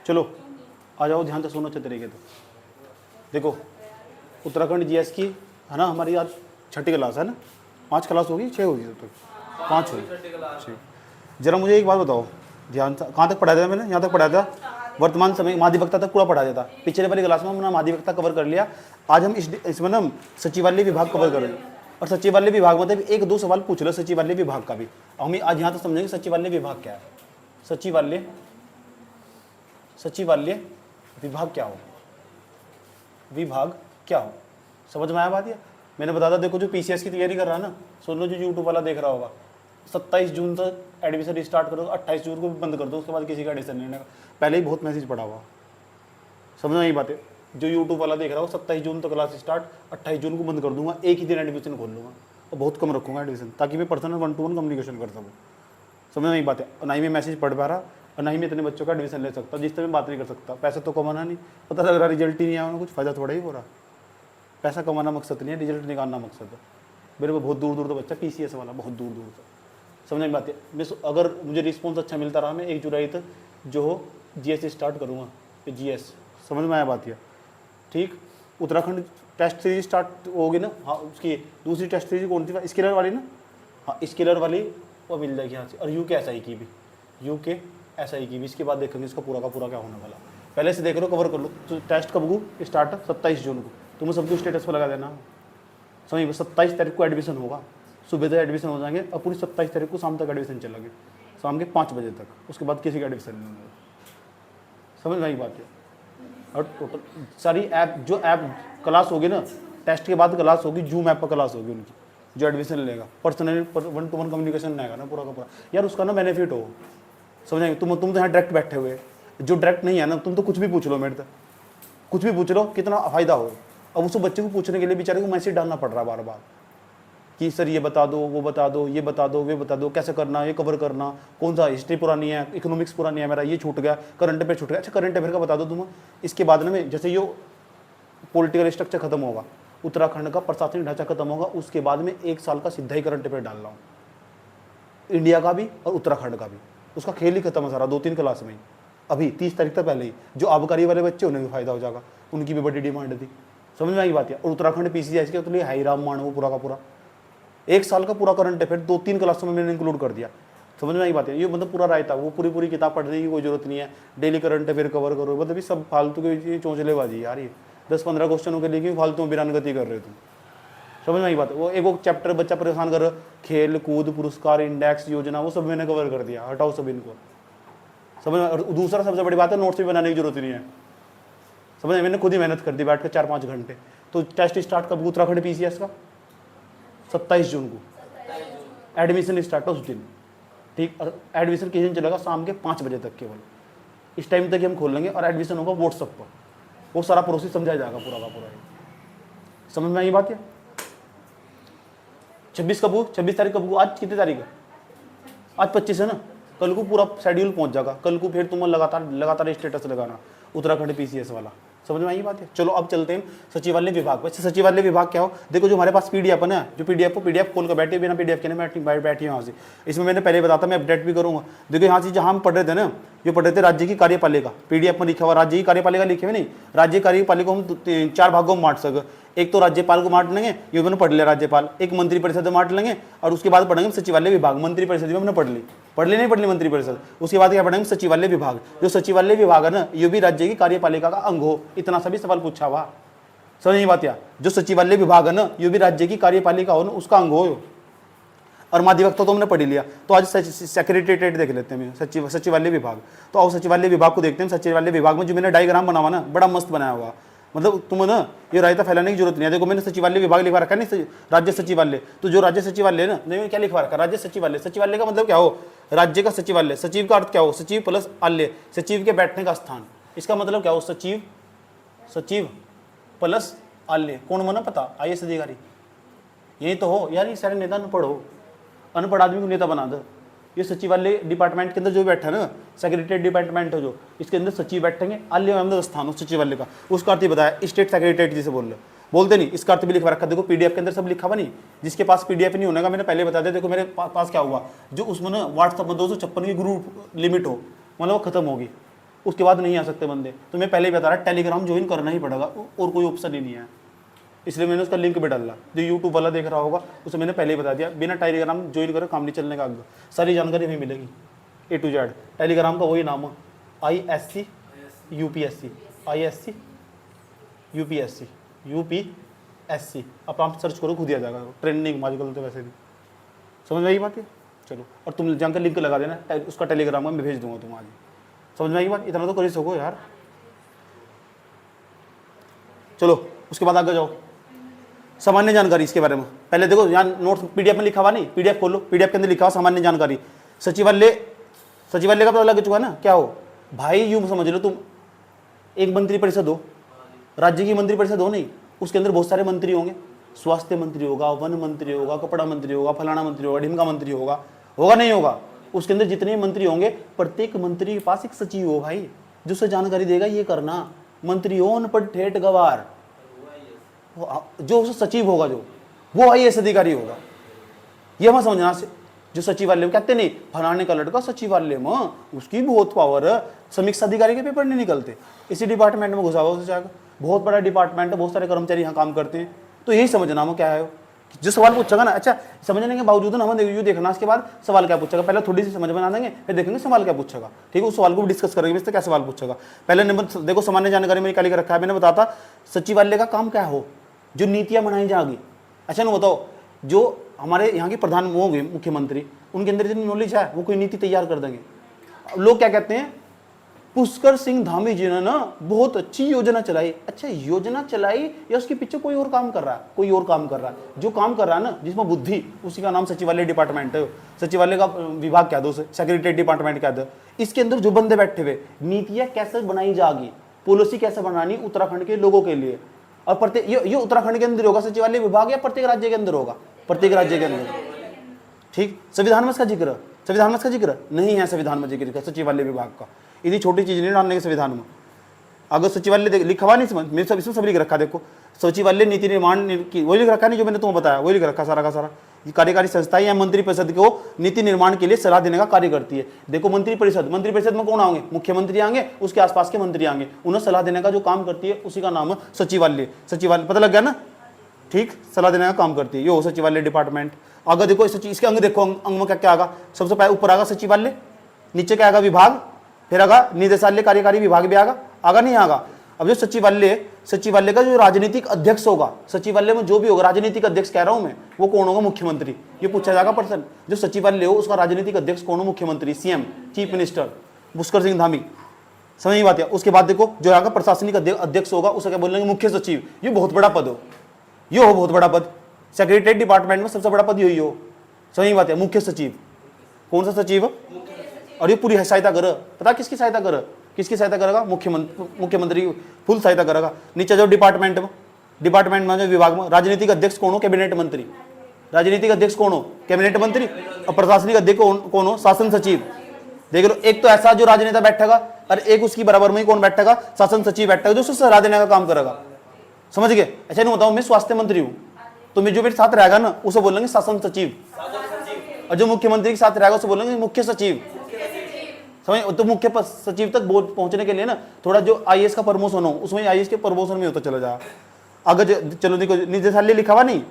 चलो आ जाओ, ध्यान से सुनो अच्छे तरीके से। देखो उत्तराखंड जीएस की है ना, हमारी आज छठी क्लास है ना, 5 क्लास होगी 6 होगी, तो 5 हुई। ठीक, जरा मुझे एक बात बताओ ध्यान से, कहाँ तक पढ़ाया था मैंने? यहाँ तक पढ़ाया था, वर्तमान समय माध्यवक्ता तक पूरा पढ़ा दिया था। पिछले वाली क्लास में हमने माध्यवक्ता कवर कर लिया। आज हम इसमें ना सचिवालय विभाग कवर कर रहे हैं, और सचिवालय विभाग मतलब 1-2 सवाल पूछ लो सचिवालय विभाग का भी। हम आज यहाँ तक समझेंगे सचिवालय विभाग क्या है, सचिवालय विभाग क्या हो, विभाग क्या हो। समझ में आया बात? ये मैंने बताया था। देखो जो पीसीएस की तैयारी कर रहा है ना, सुन लो, जो यूट्यूब वाला देख रहा होगा, 27 जून तक एडमिशन स्टार्ट करो, 28 जून को भी बंद कर दो, उसके बाद किसी का एडमिशन लेने का। पहले ही बहुत मैसेज पड़ा हुआ, समझ में यही बात है। जो यूट्यूब वाला देख रहा हो, 27 जून तक क्लास स्टार्ट, 28 जून को बंद कर दूंगा, एक ही दिन एडमिशन खोल लूँगा और बहुत कम रखूँगा एडमिशन, ताकि मैं पर्सनल 1-to-1 कम्युनिकेशन कर सकूँ। समझ में यही बात है। और ना ही मैं मैसेज पढ़ पा रहा, और ना ही मैं इतने बच्चों का एडमिशन ले सकता जिससे मैं बात नहीं कर सकता। पैसा तो कमाना नहीं, पता लग रहा रिजल्ट ही नहीं आया, कुछ फ़ायदा थोड़ा ही हो रहा। पैसा कमाना मकसद नहीं है, रिजल्ट निकालना मकसद है। मेरे को बहुत दूर दूर तो बच्चा पीसीएस वाला, बहुत दूर दूर से। समझ में बात है। मैं अगर मुझे रिस्पॉन्स अच्छा मिलता रहा, मैं 1 जुलाई तक जो हो जीएस स्टार्ट करूँगा, जीएस। समझ में आया बात है? ठीक। उत्तराखंड टेस्ट सीरीज स्टार्ट होगी ना, हाँ, उसकी दूसरी टेस्ट सीरीज कौन सी? स्केलर वाली ना, हाँ स्केलर वाली वो मिल जाएगी यहाँ से। और यूके एसआई की भी, यूके एसआई की भी। इसके बाद देखेंगे इसका पूरा का पूरा क्या होने वाला। पहले से देख लो, कवर कर लो। तो टेस्ट कब को स्टार्ट? 27 जून को। तुम्हें सबको स्टेटस पर लगा देना, समझ। 27 तारीख को एडमिशन होगा, सुबह तक एडमिशन हो जाएंगे, और पूरी 27 तारीख को शाम तक एडमिशन चलेंगे, शाम के 5 बजे तक। उसके बाद किसी का एडमिशन नहीं होगा। समझ में आई बात है? और टोटल सारी ऐप, जो ऐप क्लास होगी ना, टेस्ट के बाद क्लास होगी, जूम ऐप पर क्लास होगी उनकी, जो एडमिशन लेगा। पर्सनली 1-to-1 कम्युनिकेशन आएगा ना पूरा का पूरा। यार उसका ना बेनिफिट हो, समझेंगे। तुम तो यहाँ डायरेक्ट बैठे हुए, जो डायरेक्ट नहीं है ना, तुम तो कुछ भी पूछ लो मेरे से, कुछ भी पूछ लो, कितना फ़ायदा हो। अब उस बच्चे को पूछने के लिए बेचारे को मैसेज डालना पड़ रहा बार बार कि सर ये बता दो, वो बता दो, ये बता दो, वे बता दो, कैसे करना, ये कवर करना, कौन सा हिस्ट्री पुरानी है, इकोनॉमिक्स पुरानी है मेरा, ये छूट गया, करंट अफेयर छूट गया। अच्छा करंट अफेयर का बता दो तुम। इसके बाद में जैसे ये पॉलिटिकल स्ट्रक्चर खत्म होगा, उत्तराखंड का प्रशासनिक ढांचा खत्म होगा, उसके बाद में 1 साल का सीधा ही करंट अफेयर डाल रहा हूँ, इंडिया का भी और उत्तराखंड का भी। उसका खेल ही खत्म है सारा, 2-3 क्लास में ही। अभी 30 तारीख तक पहले ही जो आबकारी वाले बच्चे, उन्हें भी फायदा हो जाएगा, उनकी भी बड़ी डिमांड थी। समझ में आई बात है? और उत्तराखंड पीसीएस के तो लिए हाई राम मान वो पूरा का पूरा 1 साल का पूरा करंट अफेयर 2-3 क्लासों में मैंने इंक्लूड कर दिया। समझ में आई बात है? ये मतलब पूरा रायता, वो पूरी किताब पढ़ने की कोई जरूरत नहीं है। डेली करंट अफेयर कवर करो, मतलब ये सब फालतू की चौंचलेबाजी यार। ये 10-15 क्वेश्चनों के लिए क्यों फालतू में वीरान गति कर रहे हो तुम? समझ में आई बात है? वो एक चैप्टर बच्चा परेशान कर, खेल कूद पुरस्कार इंडेक्स योजना, वो सब मैंने कवर कर दिया। हटाओ सब इनको, समझ में? और दूसरा सबसे बड़ी बात है, नोट्स भी बनाने की जरूरत नहीं है। समझ में? मैंने खुद ही मेहनत कर दी बैठ कर 4-5 घंटे। तो टेस्ट स्टार्ट कब? उत्तराखंड पीसीएस का 27 जून को एडमिशन स्टार्ट हो उस दिन। ठीक। और एडमिशन किस दिन चलेगा? शाम के 5 बजे तक केवल। इस टाइम तक हम खोल लेंगे और एडमिशन होगा व्हाट्सएप पर। वो सारा प्रोसेस समझाया जाएगा पूरा का पूरा। समझ में आई बात है? 26 कब? 26 तारीख कब? आज कितनी तारीख है? आज 25 है ना। कल को पूरा शेड्यूल पहुंच जाएगा। कल को फिर तुम लगातार स्टेटस लगाना उत्तराखंड पीसीएस वाला। समझ में आई बात है? चलो अब चलते हैं सचिवालय विभाग। वैसे सचिवालय विभाग क्या हो? देखो जो हमारे पास पीडीएफ है ना, जो पीडीएफ खोल कर बैठे, बिना पीडीएफ के ना बैठी यहाँ से। इसमें मैंने पहले बताता, मैं अपडेट भी करूँगा। देखो यहाँ से जहाँ हम पढ़ रहे थे ना, जो पढ़ रहे थे राज्य की कार्यपालिका, पीडीएफ में लिखा हुआ राज्य की कार्यपालिका लिखे हुए नहीं। राज्य कार्यपालिका हम 4 भागों में बांट सके। एक तो राज्यपाल को बांट लेंगे, ये मैंने पढ़ लिया राज्यपाल। एक मंत्रिपरिषद में बांट लेंगे, और उसके बाद पढ़ेंगे सचिवालय विभाग। मंत्रिपरिषद में हमने पढ़ ली नहीं पढ़ ली मंत्रिपरिषद। उसके बाद क्या पढ़ेंगे? सचिवालय विभाग। जो सचिवालय विभाग है ना, ये भी राज्य की कार्यपालिका का अंग हो। इतना सभी सवाल पूछा हुआ, समझ नहीं बात? या जो सचिवालय विभाग है ना, ये भी राज्य की कार्यपालिका हो ना, उसका अंग हो। और माध्यवक्ता तो हमने पढ़ लिया। तो आज सेक्रेटेरिएट देख लेते हैं, सचिवालय विभाग। तो आओ सचिवालय विभाग को देखते हैं। सचिवालय विभाग में जो मैंने डायग्राम बना हुआ ना, बड़ा मस्त बनाया हुआ। मतलब तुम्हें ना ये रायता फैलाने की जरूरत नहीं है। देखो मैंने सचिवालय विभाग लिखवा रखा है नहीं, राज्य सचिवालय। तो जो राज्य सचिवालय है ना, नहीं क्या लिखवा रखा? राज्य सचिवालय। सचिवालय का मतलब क्या हो? राज्य का सचिवालय। सचिव का अर्थ क्या हो? सचिव प्लस आलय, सचिव के बैठने का स्थान। इसका मतलब क्या हो? सचिव प्लस आलय। कौन बना पता? आईएएस अधिकारी। यही तो हो यार। ये सारे नेता अनपढ़ हो, अनपढ़ आदमी को नेता बना दो। ये सचिवालय डिपार्टमेंट के अंदर जो बैठा है ना, सेक्रेटरीट डिपार्टमेंट है जो, इसके अंदर सचिव बैठेंगे। आलय मतलब स्थान हो सचिवालय का। उसका अर्थ बताया, स्टेट सेक्रेटरीट जिसे बोलते नहीं, इसका अर्थ भी लिखवा रखा। देखो पीडीएफ के अंदर सब लिखा हुआ नहीं। जिसके पास पीडीएफ नहीं होने का मैंने पहले बता दिया। देखो मेरे पास क्या हुआ, जो उसमें ना व्हाट्सएप में 256 की ग्रुप लिमिट हो, मतलब वो खत्म होगी। उसके बाद नहीं आ सकते बंदे। तो मैं पहले ही बता रहा, टेलीग्राम ज्वाइन करना ही पड़ेगा और कोई ऑप्शन ही नहीं है, इसलिए मैंने उसका लिंक भी डाला। जो यूट्यूब वाला देख रहा होगा उसे मैंने पहले ही बता दिया, बिना टेलीग्राम ज्वाइन करे काम नहीं चलने का आगे। सारी जानकारी वहीं मिलेगी A to Z। टेलीग्राम का वही नाम है, ISC UPSC, ISC UPSC UPSC। अब आप सर्च करो खुद ही आ जाएगा, ट्रेंडिंग आजकल तो वैसे भी। समझ में आई बात है? चलो, और तुम जानकर लिंक लगा देना उसका टेलीग्राम का, मैं भेज दूंगा तुम आज। समझ में आई बात? इतना तो कर ही सको यार। चलो उसके बाद आगे जाओ, सामान्य जानकारी इसके बारे में। पहले देखो यहाँ नोट्स PDF में लिखा हुआ नहीं, PDF खोलो, PDF के अंदर लिखा हुआ सामान्य जानकारी। सचिवालय का पता लग चुका है ना क्या हो भाई। यूं समझ लो तुम, एक मंत्री परिषद हो, राज्य की मंत्री परिषद हो नहीं, उसके अंदर बहुत सारे मंत्री होंगे। स्वास्थ्य मंत्री होगा, वन मंत्री होगा, कपड़ा मंत्री होगा, फलाना मंत्री होगा, ढिमका मंत्री होगा, होगा नहीं होगा? उसके अंदर जितने मंत्री होंगे, प्रत्येक मंत्री के पास एक सचिव हो भाई, जो उसे जानकारी देगा ये करना। मंत्री हो अनपढ़ ठेठ गवार, जो उसे सचिव होगा जो वो IAS अधिकारी होगा। ये मत समझना जो सचिवालय में कहते नहीं फलाने का लड़का सचिवालय में, उसकी बहुत पावर है। समीक्षा अधिकारी के पेपर नहीं निकलते, इसी डिपार्टमेंट में घुसा हुआ उसे जाकर। बहुत बड़ा डिपार्टमेंट है, बहुत सारे कर्मचारी यहाँ काम करते हैं। तो यही समझना वो क्या है, जो सवाल पूछेगा ना, अच्छा समझने के बावजूद ना हमें यू देखना इसके बाद सवाल क्या पूछेगा। पहले थोड़ी सी समझ बना देंगे, फिर देखेंगे सवाल क्या पूछेगा। ठीक है, उस सवाल को भी डिस्कस करेंगे इससे क्या सवाल पूछेगा। पहले नंबर देखो, सामान्य जानकारी में क्या लिख रखा है, मैंने बताता सचिवालय का काम क्या हो, जो नीतियां बनाई जाएगी। अच्छा ना बताओ, जो हमारे यहाँ के प्रधान वो होंगे मुख्यमंत्री, उनके अंदर जितनी नॉलेज है वो कोई नीति तैयार कर देंगे। लोग क्या कहते हैं, पुष्कर सिंह धामी जी ने ना बहुत अच्छी योजना चलाई। अच्छा योजना चलाई या उसके पीछे कोई और काम कर रहा है? कोई और काम कर रहा है। जो काम कर रहा है ना, जिसमें बुद्धि, उसी का नाम सचिवालय डिपार्टमेंट है। सचिवालय का विभाग क्या दो, सेक्रेटरी डिपार्टमेंट क्या दो। इसके अंदर जो बंदे बैठे हुए, नीतियां कैसे बनाई जाएगी, पॉलिसी कैसे बनानी उत्तराखंड के लोगों के लिए। और प्रत्येक ये उत्तराखंड के अंदर होगा सचिवालय विभाग या प्रत्येक राज्य के अंदर होगा? प्रत्येक राज्य के अंदर। ठीक, संविधान में इसका जिक्र, संविधान में इसका जिक्र नहीं है। संविधान में जिक्र सचिवालय विभाग का, इतनी छोटी चीज नहीं डालने के संविधान में। अगर सचिवालय लिखा हुआ नहीं समझ, मैं सब इसमें सब लिख रखा। देखो सचिवालय नीति निर्माण की वही लिख रखा नहीं जो मैंने तुम्हें बताया, वही लिख रखा सारा का सारा। ये कार्यकारी संस्थाएं या मंत्री परिषद को नीति निर्माण के लिए सलाह देने का कार्य करती है। देखो मंत्री परिषद में कौन आएंगे? मुख्यमंत्री आएंगे, उसके आसपास के मंत्री आएंगे, उन्हें सलाह देने का जो काम करती है उसी का नाम है सचिवालय। सचिवालय पता लग गया ना? ठीक, सलाह देने का काम करती है यो सचिवालय डिपार्टमेंट। अगर देखो इसके अंग देखो, अंग में क्या क्या आगा? सबसे पहले ऊपर आगा सचिवालय, नीचे क्या आगा? विभाग, फिर आगा निदेशालय, कार्यकारी विभाग भी आगा नहीं आगा। अब जो सचिवालय का जो राजनीतिक अध्यक्ष होगा, सचिवालय में जो भी होगा राजनीतिक अध्यक्ष कह रहा हूं मैं, वो कौन होगा? मुख्यमंत्री। ये पूछा जाएगा प्रश्न, जो सचिवालय हो उसका राजनीतिक अध्यक्ष कौन हो? मुख्यमंत्री, CM, chief minister Pushkar Singh Dhami. समझ में बात है? उसके बाद देखो जो आगा प्रशासनिक अध्यक्ष होगा, उसे क्या बोलेंगे? मुख्य सचिव। ये बहुत बड़ा पद हो, ये हो बहुत बड़ा पद। सेक्रेटरी डिपार्टमेंट में सबसे बड़ा पद यही हो। सही बात है, मुख्य सचिव। कौन सा सचिव? और ये पूरी सहायता कर, पता किसकी सहायता कर? किसकी सहायता करेगा? मुख्यमंत्री फुल सहायता करेगा। नीचे जो डिपार्टमेंट में जो विभाग में राजनीतिक अध्यक्ष कौन हो? कैबिनेट मंत्री। राजनीतिक अध्यक्ष कौन हो? कैबिनेट मंत्री। और प्रशासनिक अध्यक्ष कौन हो? शासन सचिव। देख लो, एक तो ऐसा जो राजनेता बैठेगा और एक उसकी बराबर में कौन बैठेगा? शासन सचिव बैठेगा, जो उससे सलाह देने का काम करेगा। समझ गए? अच्छा नहीं बताऊं, मैं स्वास्थ्य मंत्री हूँ, तो मैं जो मेरे साथ रहेगा ना उसे बोलेंगे शासन सचिव, और जो मुख्यमंत्री के साथ रहेगा उसे बोलेंगे मुख्य सचिव। समझ? तो मुख्य सचिव तक पहुंचने के लिए ना थोड़ा जो IAS का प्रमोशन हो, उसमें IAS के प्रमोशन में होता चला जाए। अगर चलो देखो निदेशालय लिखा हुआ नहीं,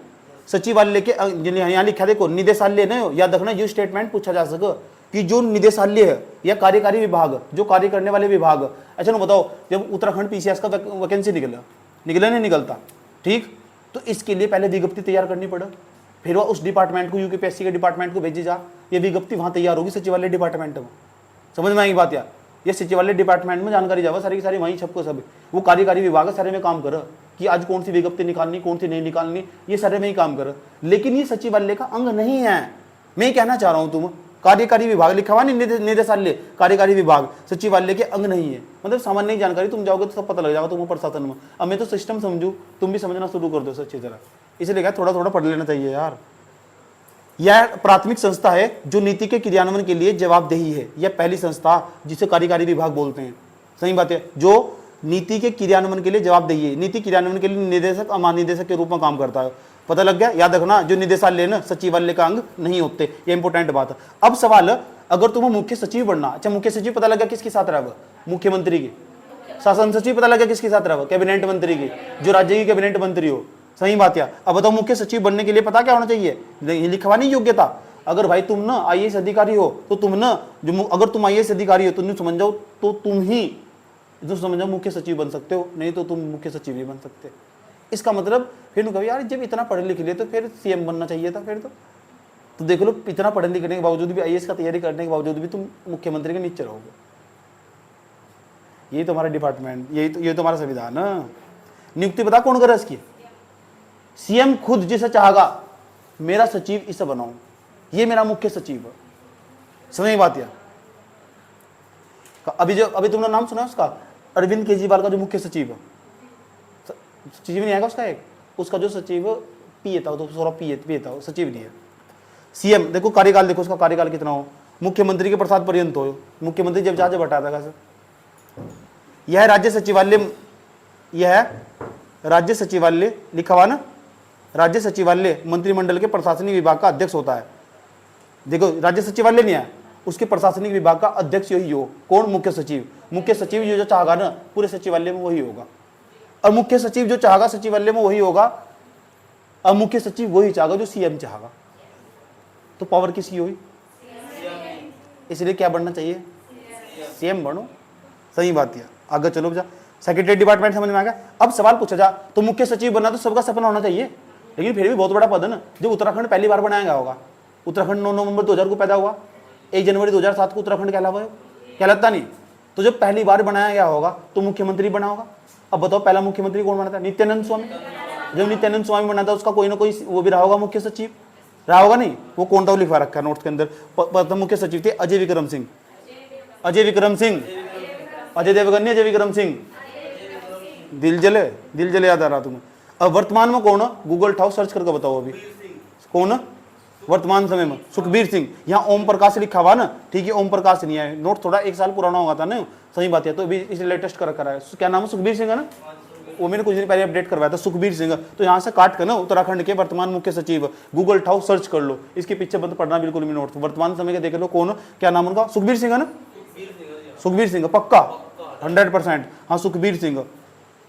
सचिवालय के यहाँ लिखा देखो निदेशालय नहीं हो, याद रखना ये स्टेटमेंट पूछा जा सके कि जो निदेशालय है या कार्यकारी विभाग, जो कार्य करने वाले विभाग। अच्छा ना बताओ, जब उत्तराखंड PCS का वैकेंसी निकला नहीं निकलता, ठीक, तो इसके लिए पहले विज्ञप्ति तैयार करनी पड़े, फिर वह उस डिपार्टमेंट को UPSC के डिपार्टमेंट को भेजी जा, ये विज्ञप्ति वहाँ तैयार होगी सचिवालय डिपार्टमेंट में। समझ में आएगी बात यार? ये सचिवालय डिपार्टमेंट में जानकारी जावा सारी की सारी वहीं सबको सब, वो कार्यकारी विभाग है सारे में काम कर कि आज कौन सी विज्ञप्ति निकालनी, कौन सी नहीं निकालनी, ये सारे में ही काम कर। लेकिन ये सचिवालय का अंग नहीं है। मैं कहना चाह रहा हूँ, तुम कार्यकारी विभाग लिखा हुआ नहीं, निदेशालय कार्यकारी विभाग सचिवालय के अंग नहीं है। मतलब सामान्य जानकारी तुम जाओगे तो सब पता लग जाएगा तुम्हें प्रशासन में। अब मैं तो सिस्टम समझू, तुम भी समझना शुरू कर दो अच्छी तरह, इसलिए क्या थोड़ा थोड़ा पढ़ लेना चाहिए यार। यह प्राथमिक संस्था है जो नीति के क्रियान्वयन के लिए जवाबदेही है। यह पहली संस्था जिसे कार्यकारी विभाग बोलते हैं। सही बात है, जो नीति के क्रियान्वयन के लिए जवाबदेही है। नीति क्रियान्वयन के लिए निदेशक और महानिदेशक के रूप में काम करता है। पता लग गया? याद रखना, जो निदेशालय ना सचिवालय का अंग नहीं होते, ये इंपॉर्टेंट बात है। अब सवाल अगर तुम्हें मुख्य सचिव बनना, अच्छा मुख्य सचिव पता लगा किसके साथ रहा, मुख्यमंत्री के। शासन सचिव पता लगा किसके साथ रहा, कैबिनेट मंत्री की, जो राज्य की कैबिनेट मंत्री हो। सही बात है। अब बताओ मुख्य सचिव बनने के लिए पता क्या होना चाहिए, लिखवानी योग्यता। अगर भाई तुम ना आईएएस अधिकारी हो तो तुम ना जो, अगर तुम आईएएस अधिकारी हो तो तुम समझ जाओ, तो तुम ही जो समझ जाओ मुख्य सचिव बन सकते हो, नहीं तो तुम मुख्य सचिव भी बन सकते। इसका मतलब फिर कभी यार जब इतना पढ़े लिखे लिए तो फिर सीएम बनना चाहिए था फिर तो देख लो इतना पढ़ने लिखने के बावजूद भी, आईएएस का तैयारी करने के बावजूद भी तुम मुख्यमंत्री के नीचे रहोगे। यही तुम्हारा डिपार्टमेंट, ये तुम्हारा संविधान है। नियुक्ति बता कौन करे इसकी, सीएम खुद जिसे चाहेगा मेरा सचिव इसे बनाऊं, ये मेरा मुख्य सचिव है। समझ बात है। अभी तुमने नाम सुना उसका, अरविंद केजरीवाल का जो मुख्य सचिव है, सचिव नहीं आएगा उसका, एक उसका जो सचिव पीए था, तो थोड़ा पीए था, सचिव नहीं है। सीएम देखो कार्यकाल, देखो उसका कार्यकाल कितना हो, मुख्यमंत्री के प्रसाद पर्यंत हो, मुख्यमंत्री जब जहाज बटाता कैसे। यह राज्य सचिवालय, यह राज्य सचिवालय लिखा हुआ ना, राज्य सचिवालय मंत्रिमंडल के प्रशासनिक विभाग का अध्यक्ष होता है। देखो राज्य सचिवालय नहीं है, उसके प्रशासनिक विभाग का अध्यक्ष यही हो। कौन, मुख्य सचिव। मुख्य सचिव जो चाहेगा ना पूरे सचिवालय में वही होगा, और मुख्य सचिव जो चाहेगा सचिवालय में वही होगा, और मुख्य सचिव वही चाहेगा जो सीएम चाहेगा। तो पावर किसकी हुई, इसलिए क्या बनना चाहिए, सीएम बनो। सही बात है। आगे चलो जा, सेक्रेटरी डिपार्टमेंट समझ में आ गया। अब सवाल पूछा जा तो मुख्य सचिव बनना तो सबका सपना होना चाहिए, लेकिन फिर भी बहुत बड़ा पद है ना। जो उत्तराखंड पहली बार बनाया गया होगा, उत्तराखंड 9 नवंबर 2000 को पैदा हुआ, 1 जनवरी 2007 को उत्तराखंड कहलाता नहीं। तो जब पहली बार बनाया गया होगा तो मुख्यमंत्री बना होगा। अब बताओ पहला मुख्यमंत्री कौन बना था, नित्यानंद स्वामी। जब नित्यानंद स्वामी बना था उसका कोई ना कोई वो भी रहा होगा, मुख्य सचिव रहा होगा। नहीं, वो कौन था वो लिखवा रखा है नोट्स के अंदर। प्रथम मुख्य सचिव थे अजय विक्रम सिंह, अजय विक्रम सिंह, अजय देवगन नहीं, अजय विक्रम सिंह। दिल जले याद आ रहा तुम्हें। अब वर्तमान में कौन है, गूगल उठाओ सर्च करके बताओ अभी कौन है वर्तमान समय में। सुखबीर सिंह। यहाँ ओम प्रकाश लिखा हुआ ना, ठीक है, ओम प्रकाश नहीं है, नोट थोड़ा 1 साल पुराना होगा था ना। सही बात है, तो अभी इसे लेटेस्ट कर रखा है। क्या नाम है, सुखबीर सिंह है ना, वो मैंने कुछ दिन पहले अपडेट करवाया था, सुखबीर सिंह। तो यहाँ से काट कर ना उत्तराखंड के वर्तमान मुख्य सचिव, गूगल उठाओ सर्च कर लो, इसके पीछे बंद पढ़ना बिल्कुल भी नोट। वर्तमान समय के देख लो कौन, क्या नाम उनका, सुखबीर सिंह है ना, सुखबीर सिंह पक्का 100%। हाँ सुखबीर सिंह,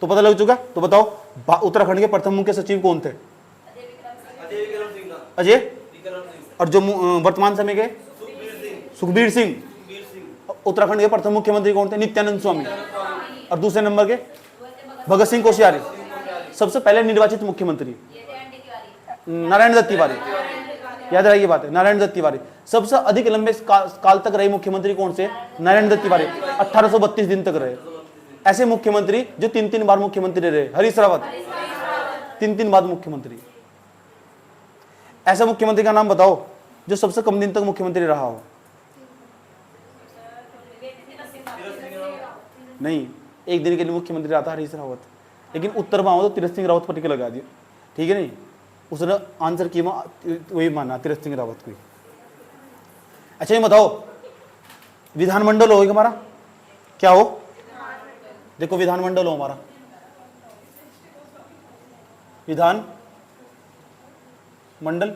तो पता लग चुका। तो बताओ उत्तराखंड के प्रथम मुख्य सचिव कौन थे, अजय, और जो वर्तमान समय के सुखबीर सिंह। उत्तराखंड के प्रथम मुख्यमंत्री कौन थे, नित्यानंद स्वामी। और दूसरे नंबर के भगत सिंह कोश्यारी। सबसे पहले निर्वाचित मुख्यमंत्री नारायण दत्त तिवारी, याद रखिए बात है, नारायण दत्त तिवारी। सबसे अधिक लंबे काल तक रहे मुख्यमंत्री कौन से, नारायण दत्त तिवारी, 1832 दिन तक रहे। ऐसे मुख्यमंत्री जो 3 बार मुख्यमंत्री रहे, हरीश रावत 3 बार मुख्यमंत्री। ऐसा मुख्यमंत्री का नाम बताओ जो सबसे कम दिन तक मुख्यमंत्री रहा हो। नहीं, 1 दिन के लिए मुख्यमंत्री रहा था हरीश रावत, लेकिन उत्तर में आओ तो तीरथ सिंह रावत पर टिक लगा दिया, ठीक है। नहीं, उसने आंसर किया वही माना, तीरथ सिंह रावत को। अच्छा ये बताओ विधानमंडल हो हमारा, क्या हो, देखो विधानमंडल हो हमारा, विधान मंडल।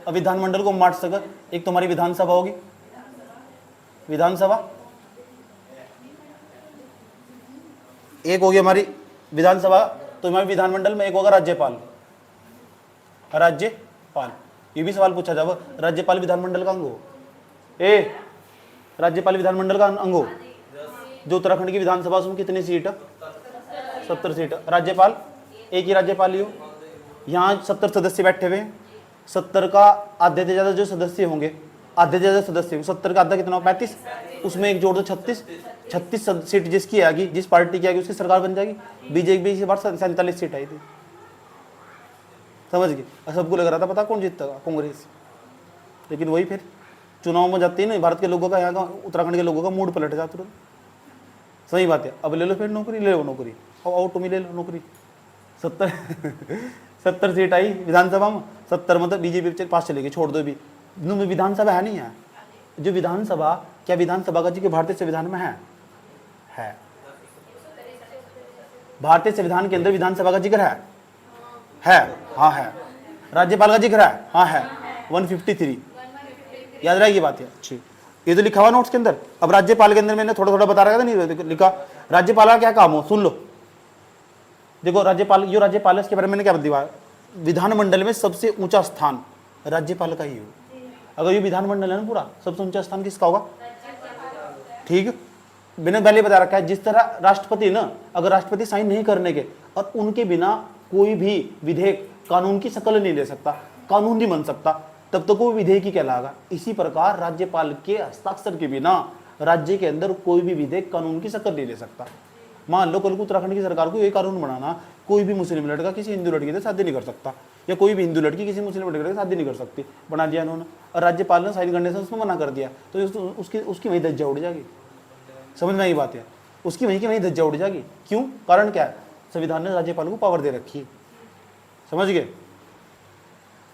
अब विधानमंडल को बांट सका, एक तुम्हारी विधानसभा होगी, विधानसभा एक होगी हमारी विधानसभा, तो हमारे विधानमंडल में एक होगा राज्यपाल, राज्यपाल। ये भी सवाल पूछा जाए, राज्यपाल विधानमंडल का अंग हो, राज्यपाल विधानमंडल का अंग हो। जो उत्तराखंड की विधानसभा उसमें कितनी सीट है, 70 सीट। राज्यपाल एक ही राज्यपाल ही हो। यहाँ 70 सदस्य बैठे हुए हैं, 70 का आधे से ज्यादा जो सदस्य होंगे, आधे से ज्यादा सदस्य, 70 का आधा कितना, 35, उसमें एक जोड़ दो 36 सीट जिसकी आएगी, जिस पार्टी की आएगी उसकी सरकार बन जाएगी। बीजेपी इस बार 47 सीट आई थी, समझ गए। सबको लग रहा था पता कौन जीतता, कांग्रेस। लेकिन वही फिर चुनाव में जाती है ना, भारत के लोगों का, यहाँ का उत्तराखंड के लोगों का मूड पलट जाता तुरंत। सही बात है। अब ले लो फिर नौकरी, ले लो नौकरी, और तुम ही ले लो नौकरी। 70 सीट आई विधानसभा में, 70 मतलब बीजेपी पास चलेगी, छोड़ दो भी। विधानसभा है नहीं है, जो विधानसभा, क्या विधानसभा का जी के भारतीय संविधान में है भारतीय संविधान के अंदर विधानसभा का जिक्र है, हाँ है। राज्यपाल का जिक्र है, हाँ है, 153, याद रहेगी बात है। अच्छी। ये तो लिखा हुआ नोट्स के अंदर। अब राज्यपाल के अंदर मैंने थोड़ा थोड़ा बता रहा था, नहीं लिखा राज्यपाल का क्या काम हो, सुन लो। देखो राज्यपाल, जो राज्यपाल है इसके बारे में मैंने क्या दिया, विधानमंडल में सबसे ऊंचा स्थान राज्यपाल का ही हो। अगर ये विधानमंडल है ना पूरा, सबसे ऊंचा स्थान किसका होगा? ठीक, मैंने पहले बता रखा है। जिस तरह राष्ट्रपति ना, अगर राष्ट्रपति साइन नहीं करने के और उनके बिना कोई भी विधेयक कानून की शक्ल नहीं ले सकता, कानून नहीं बन सकता, तब तक वो विधेयक ही कहलाएगा। इसी प्रकार राज्यपाल के हस्ताक्षर के बिना राज्य के अंदर कोई भी विधेयक कानून की शक्ल नहीं ले सकता। मान लो कल को उत्तराखंड की सरकार को ये कानून बनाना, कोई भी मुस्लिम लड़का किसी हिंदू लड़की से शादी नहीं कर सकता, या कोई भी हिंदू लड़की किसी मुस्लिम लड़के से शादी नहीं कर सकती, बना दिया उन्होंने, और राज्यपाल ने साइन करने से उसको मना कर दिया, तो उसकी वही धज्जा उड़ जाएगी। समझ में आई बात है? उसकी वहीं की वहीं धज्जा उड़ जाएगी। क्यों? कारण क्या है? संविधान ने राज्यपाल को पावर दे रखी है। समझ गए?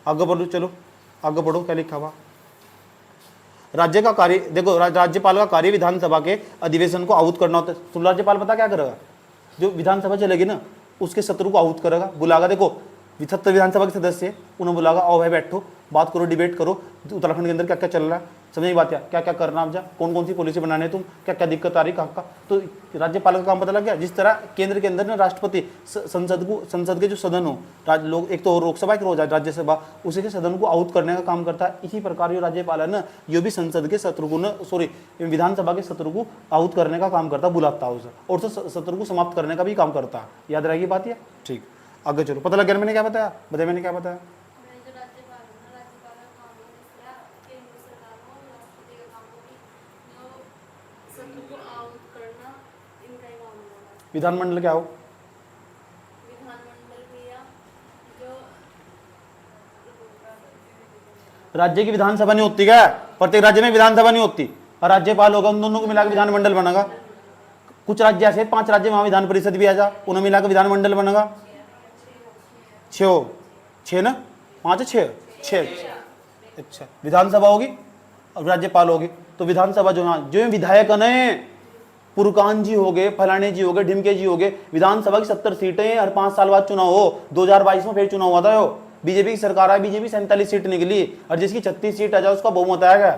आगे बढ़ो, चलो आगे बढ़ो। क्या लिखा हुआ? राज्य का कार्य, देखो राज्यपाल का कार्य विधानसभा के अधिवेशन को आहूत करना होता है। तो राज्यपाल पता क्या करेगा? जो विधानसभा चलेगी ना, उसके सत्र को आहूत करेगा, बुलागा। देखो 70 विधानसभा के सदस्य, उन्हें बुलागा, आओ भाई बैठो, बात करो, डिबेट करो, उत्तराखंड के अंदर क्या क्या चल रहा है, समझ बात, क्या क्या करना आप, जा कौन कौन सी पॉलिसी बनाने तुम, क्या क्या दिक्कत आ रही कहाँ का। तो राज्यपाल का काम पता लग गया। जिस तरह केंद्र के अंदर ना राष्ट्रपति संसद के जो सदन हो, लोग एक तो लोकसभा एक रोज राज्यसभा, उसी के सदन को आहूत करने का काम करता है। इसी प्रकार जो राज्यपाल है ना, ये भी संसद के सत्र को ना, सॉरी विधानसभा के सत्र को आहूत करने का काम करता है, बुलाता है उसे, और तो सत्र को समाप्त करने का भी काम करता है। याद रहेगी बात ये? ठीक, आगे चलो। पता लग गया मैंने क्या बताया? बताया मैंने क्या बताया? विधानमंडल क्या हो? राज्य की विधानसभा नहीं होती क्या? प्रत्येक राज्य में विधानसभा नहीं होती, और राज्यपाल होगा, उन दोनों को मिलाकर विधानमंडल बनेगा। कुछ राज्य ऐसे 5 राज्य, वहां विधान परिषद भी आ जा, उन्हें मिलाकर विधानमंडल बनेगा। 6 ना, 5 6 अच्छा, विधानसभा होगी और राज्यपाल होगी। तो विधानसभा जो विधायक है, पुरकान जी हो गए, फलाने जी हो गए, ढिमके जी हो गए, विधानसभा की 70 सीटें, हर 5 साल बाद चुनाव हो। 2022 में फिर चुनाव हुआ था, बीजेपी की सरकार आई, बीजेपी 47 सीट निकली, और जिसकी 36 सीट आ जाए उसका बहुमत आएगा।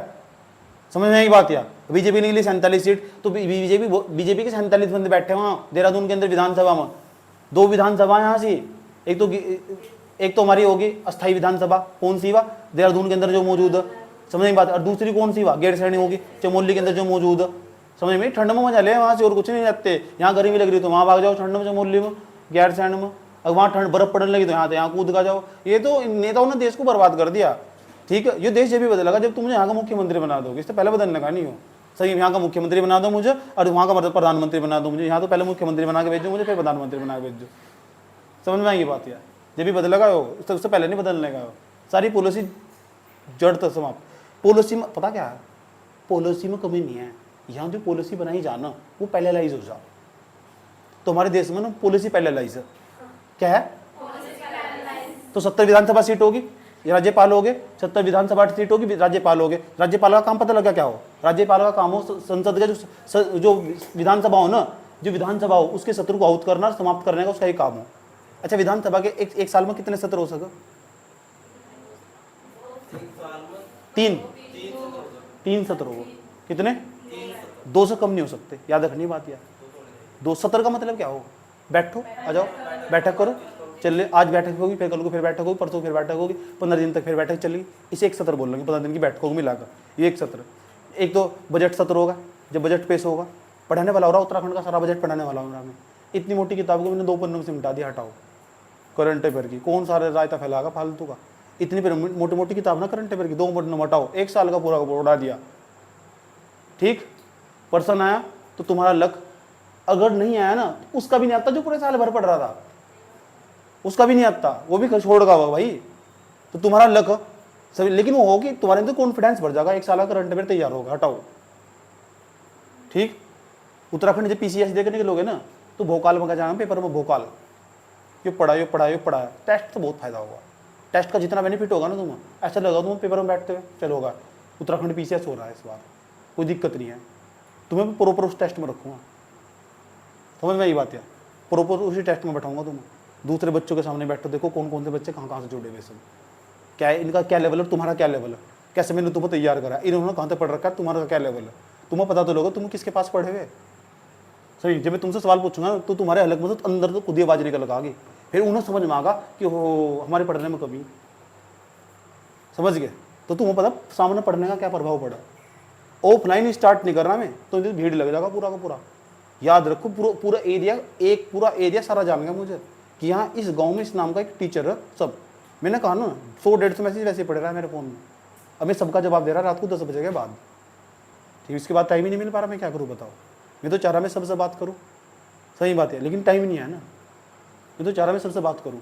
समझ में आई बात? या बीजेपी निकली 47 सीट, तो बीजेपी के 47 बंदे बैठे वहां देहरादून के अंदर विधानसभा में। 2 विधानसभा यहाँ से, एक तो हमारी होगी अस्थायी विधानसभा, कौन सी वा? देहरादून के अंदर जो मौजूद है, समझ में बात। और दूसरी कौन सी वा? गैरसैनी होगी चमोली के अंदर जो मौजूद है। समझ में? ठंड में मजा ले वहाँ से, और कुछ नहीं जाते। यहाँ गर्मी लग रही तो वहाँ भाग जाओ ठंड में, चमोली में, गैरसैंण में। अगर वहाँ ठंड बर्फ पड़ने लगी तो यहाँ कूद का जाओ। ये तो नेताओं ने देश को बर्बाद कर दिया। ठीक है, ये देश ये भी बदलेगा जब तुम मुझे यहाँ का मुख्यमंत्री बना दोगे। इससे पहले बदलने का नहीं हो। सही, यहाँ का मुख्यमंत्री बना दो मुझे, और वहाँ का मतलब प्रधानमंत्री बना दो मुझे। यहाँ तो पहले मुख्यमंत्री बना के भेजो मुझे, फिर प्रधानमंत्री बना के भेजो। समझ में आएगी बात? यार जब भी बदलेगा हो, उससे पहले नहीं बदलने का हो। सारी पॉलिसी जड़ तक समाप्त। पॉलिसी में पता क्या है? पॉलिसी में कमी नहीं है। यहाँ जो पॉलिसी बनाई जाना वो पैरेलाइज हो जा। तो हमारे देश में ना पॉलिसी पैरेलाइज है। क्या है? तो 70 विधानसभा सीट होगी, राज्यपाल हो गए, 70 विधानसभा सीट होगी, राज्यपाल हो गए। राज्यपाल का काम पता लगा क्या हो? राज्यपाल का काम हो संसद का जो विधानसभा हो ना, जो विधानसभा हो उसके सत्र को आहूत करना, समाप्त करने का उसका ही काम हो। अच्छा, विधानसभा के एक साल में कितने सत्र हो सके? 3 सत्र हो। कितने? 2 से कम नहीं हो सकते। याद रखनी बात। यार 2 सत्र का मतलब क्या हो? बैठो, आ जाओ, बैठक करो, चलिए आज बैठक होगी, फिर कल को फिर बैठक होगी, परसों फिर बैठक होगी, 15 दिन तक फिर बैठक चलेगी। इसे एक सत्र बोल लेंगे, 15 दिन की बैठकों को मिलाकर ये एक सत्र। एक तो बजट सत्र होगा, जब बजट पेश होगा, पढ़ाने वाला हो रहा उत्तराखंड का सारा बजट पढ़ाने वाला हूँ मैं। इतनी मोटी किताब को मैंने 2 पन्नों से मिटा दिया, हटाओ। करंट अफेयर की कौन सारे रायता फैलागा फालतू का? इतनी मोटी मोटी किताब ना करंट अफेयर की, 2 पन्नों हटाओ, 1 साल का पूरा उड़ा दिया। ठीक, पर्सन आया तो तुम्हारा लक, अगर नहीं आया ना तो उसका भी नहीं आता जो पूरे साल भर पढ़ रहा था, उसका भी नहीं आता, वो भी छोड़गा वो भाई। तो तुम्हारा लक सभी, लेकिन वो होगी तुम्हारे अंदर कॉन्फिडेंस बढ़ जाएगा, 1 साल का करंट अफेयर तैयार होगा। हटाओ। ठीक, उत्तराखंड जब पीसीएस देखने के लोग हैं ना, तो भोकाल में जाना, पेपर में भोकाल, ये पढ़ाया, टेस्ट तो बहुत फायदा होगा। टेस्ट का जितना बेनिफिट होगा ना तुम्हें, ऐसा लगा तुम पेपर में बैठते हुए चलो होगा। उत्तराखंड पीसीएस हो रहा है इस बार, कोई दिक्कत नहीं है, तुम्हें प्रॉपर उस टेस्ट में रखूँगा। समझ में ये बात? है प्रॉपर उसी टेस्ट में बैठाऊंगा तुम्हें। दूसरे बच्चों के सामने बैठो, देखो कौन कौन से बच्चे कहाँ से जुड़े हुए, सब क्या है, इनका क्या लेवल है, तुम्हारा क्या लेवल है। कैसे मैंने तुम्हें तैयार करा, इन्होंने कहाँ तक पढ़ रखा है, तुम्हारा क्या लेवल है, तुम्हें पता तो लोगे तुम किसके पास पढ़े हुए। सही, जब मैं तुमसे सवाल पूछूंगा तो तुम्हारे हलक में तो अंदर तो खुद ही आवाज निकल आएगी, फिर उन्हें समझ में आगा कि हो हमारे पढ़ने में कमी, समझ गए। तो तुम्हें पता सामने पढ़ने का क्या प्रभाव पड़ा। ऑफलाइन स्टार्ट नहीं कर रहा मैं, तो भीड़ लग जाएगा पूरा का पूरा। याद रखो पूरा एरिया, एक पूरा एरिया सारा जान गया मुझे कि यहाँ इस गांव में इस नाम का एक टीचर है। सब मैंने कहा ना 100-150 मैसेज वैसे पड़ रहा है मेरे फ़ोन में। अब मैं सबका जवाब दे रहा रात को 10 बजे के बाद, ठीक, इसके बाद टाइम ही नहीं मिल पा रहा, मैं क्या करूँ बताओ। मैं तो चाह रहा मैं सबसे बात करूँ, सही बात है, लेकिन टाइम नहीं है ना। मैं तो चाह रहा मैं सबसे बात करूँ,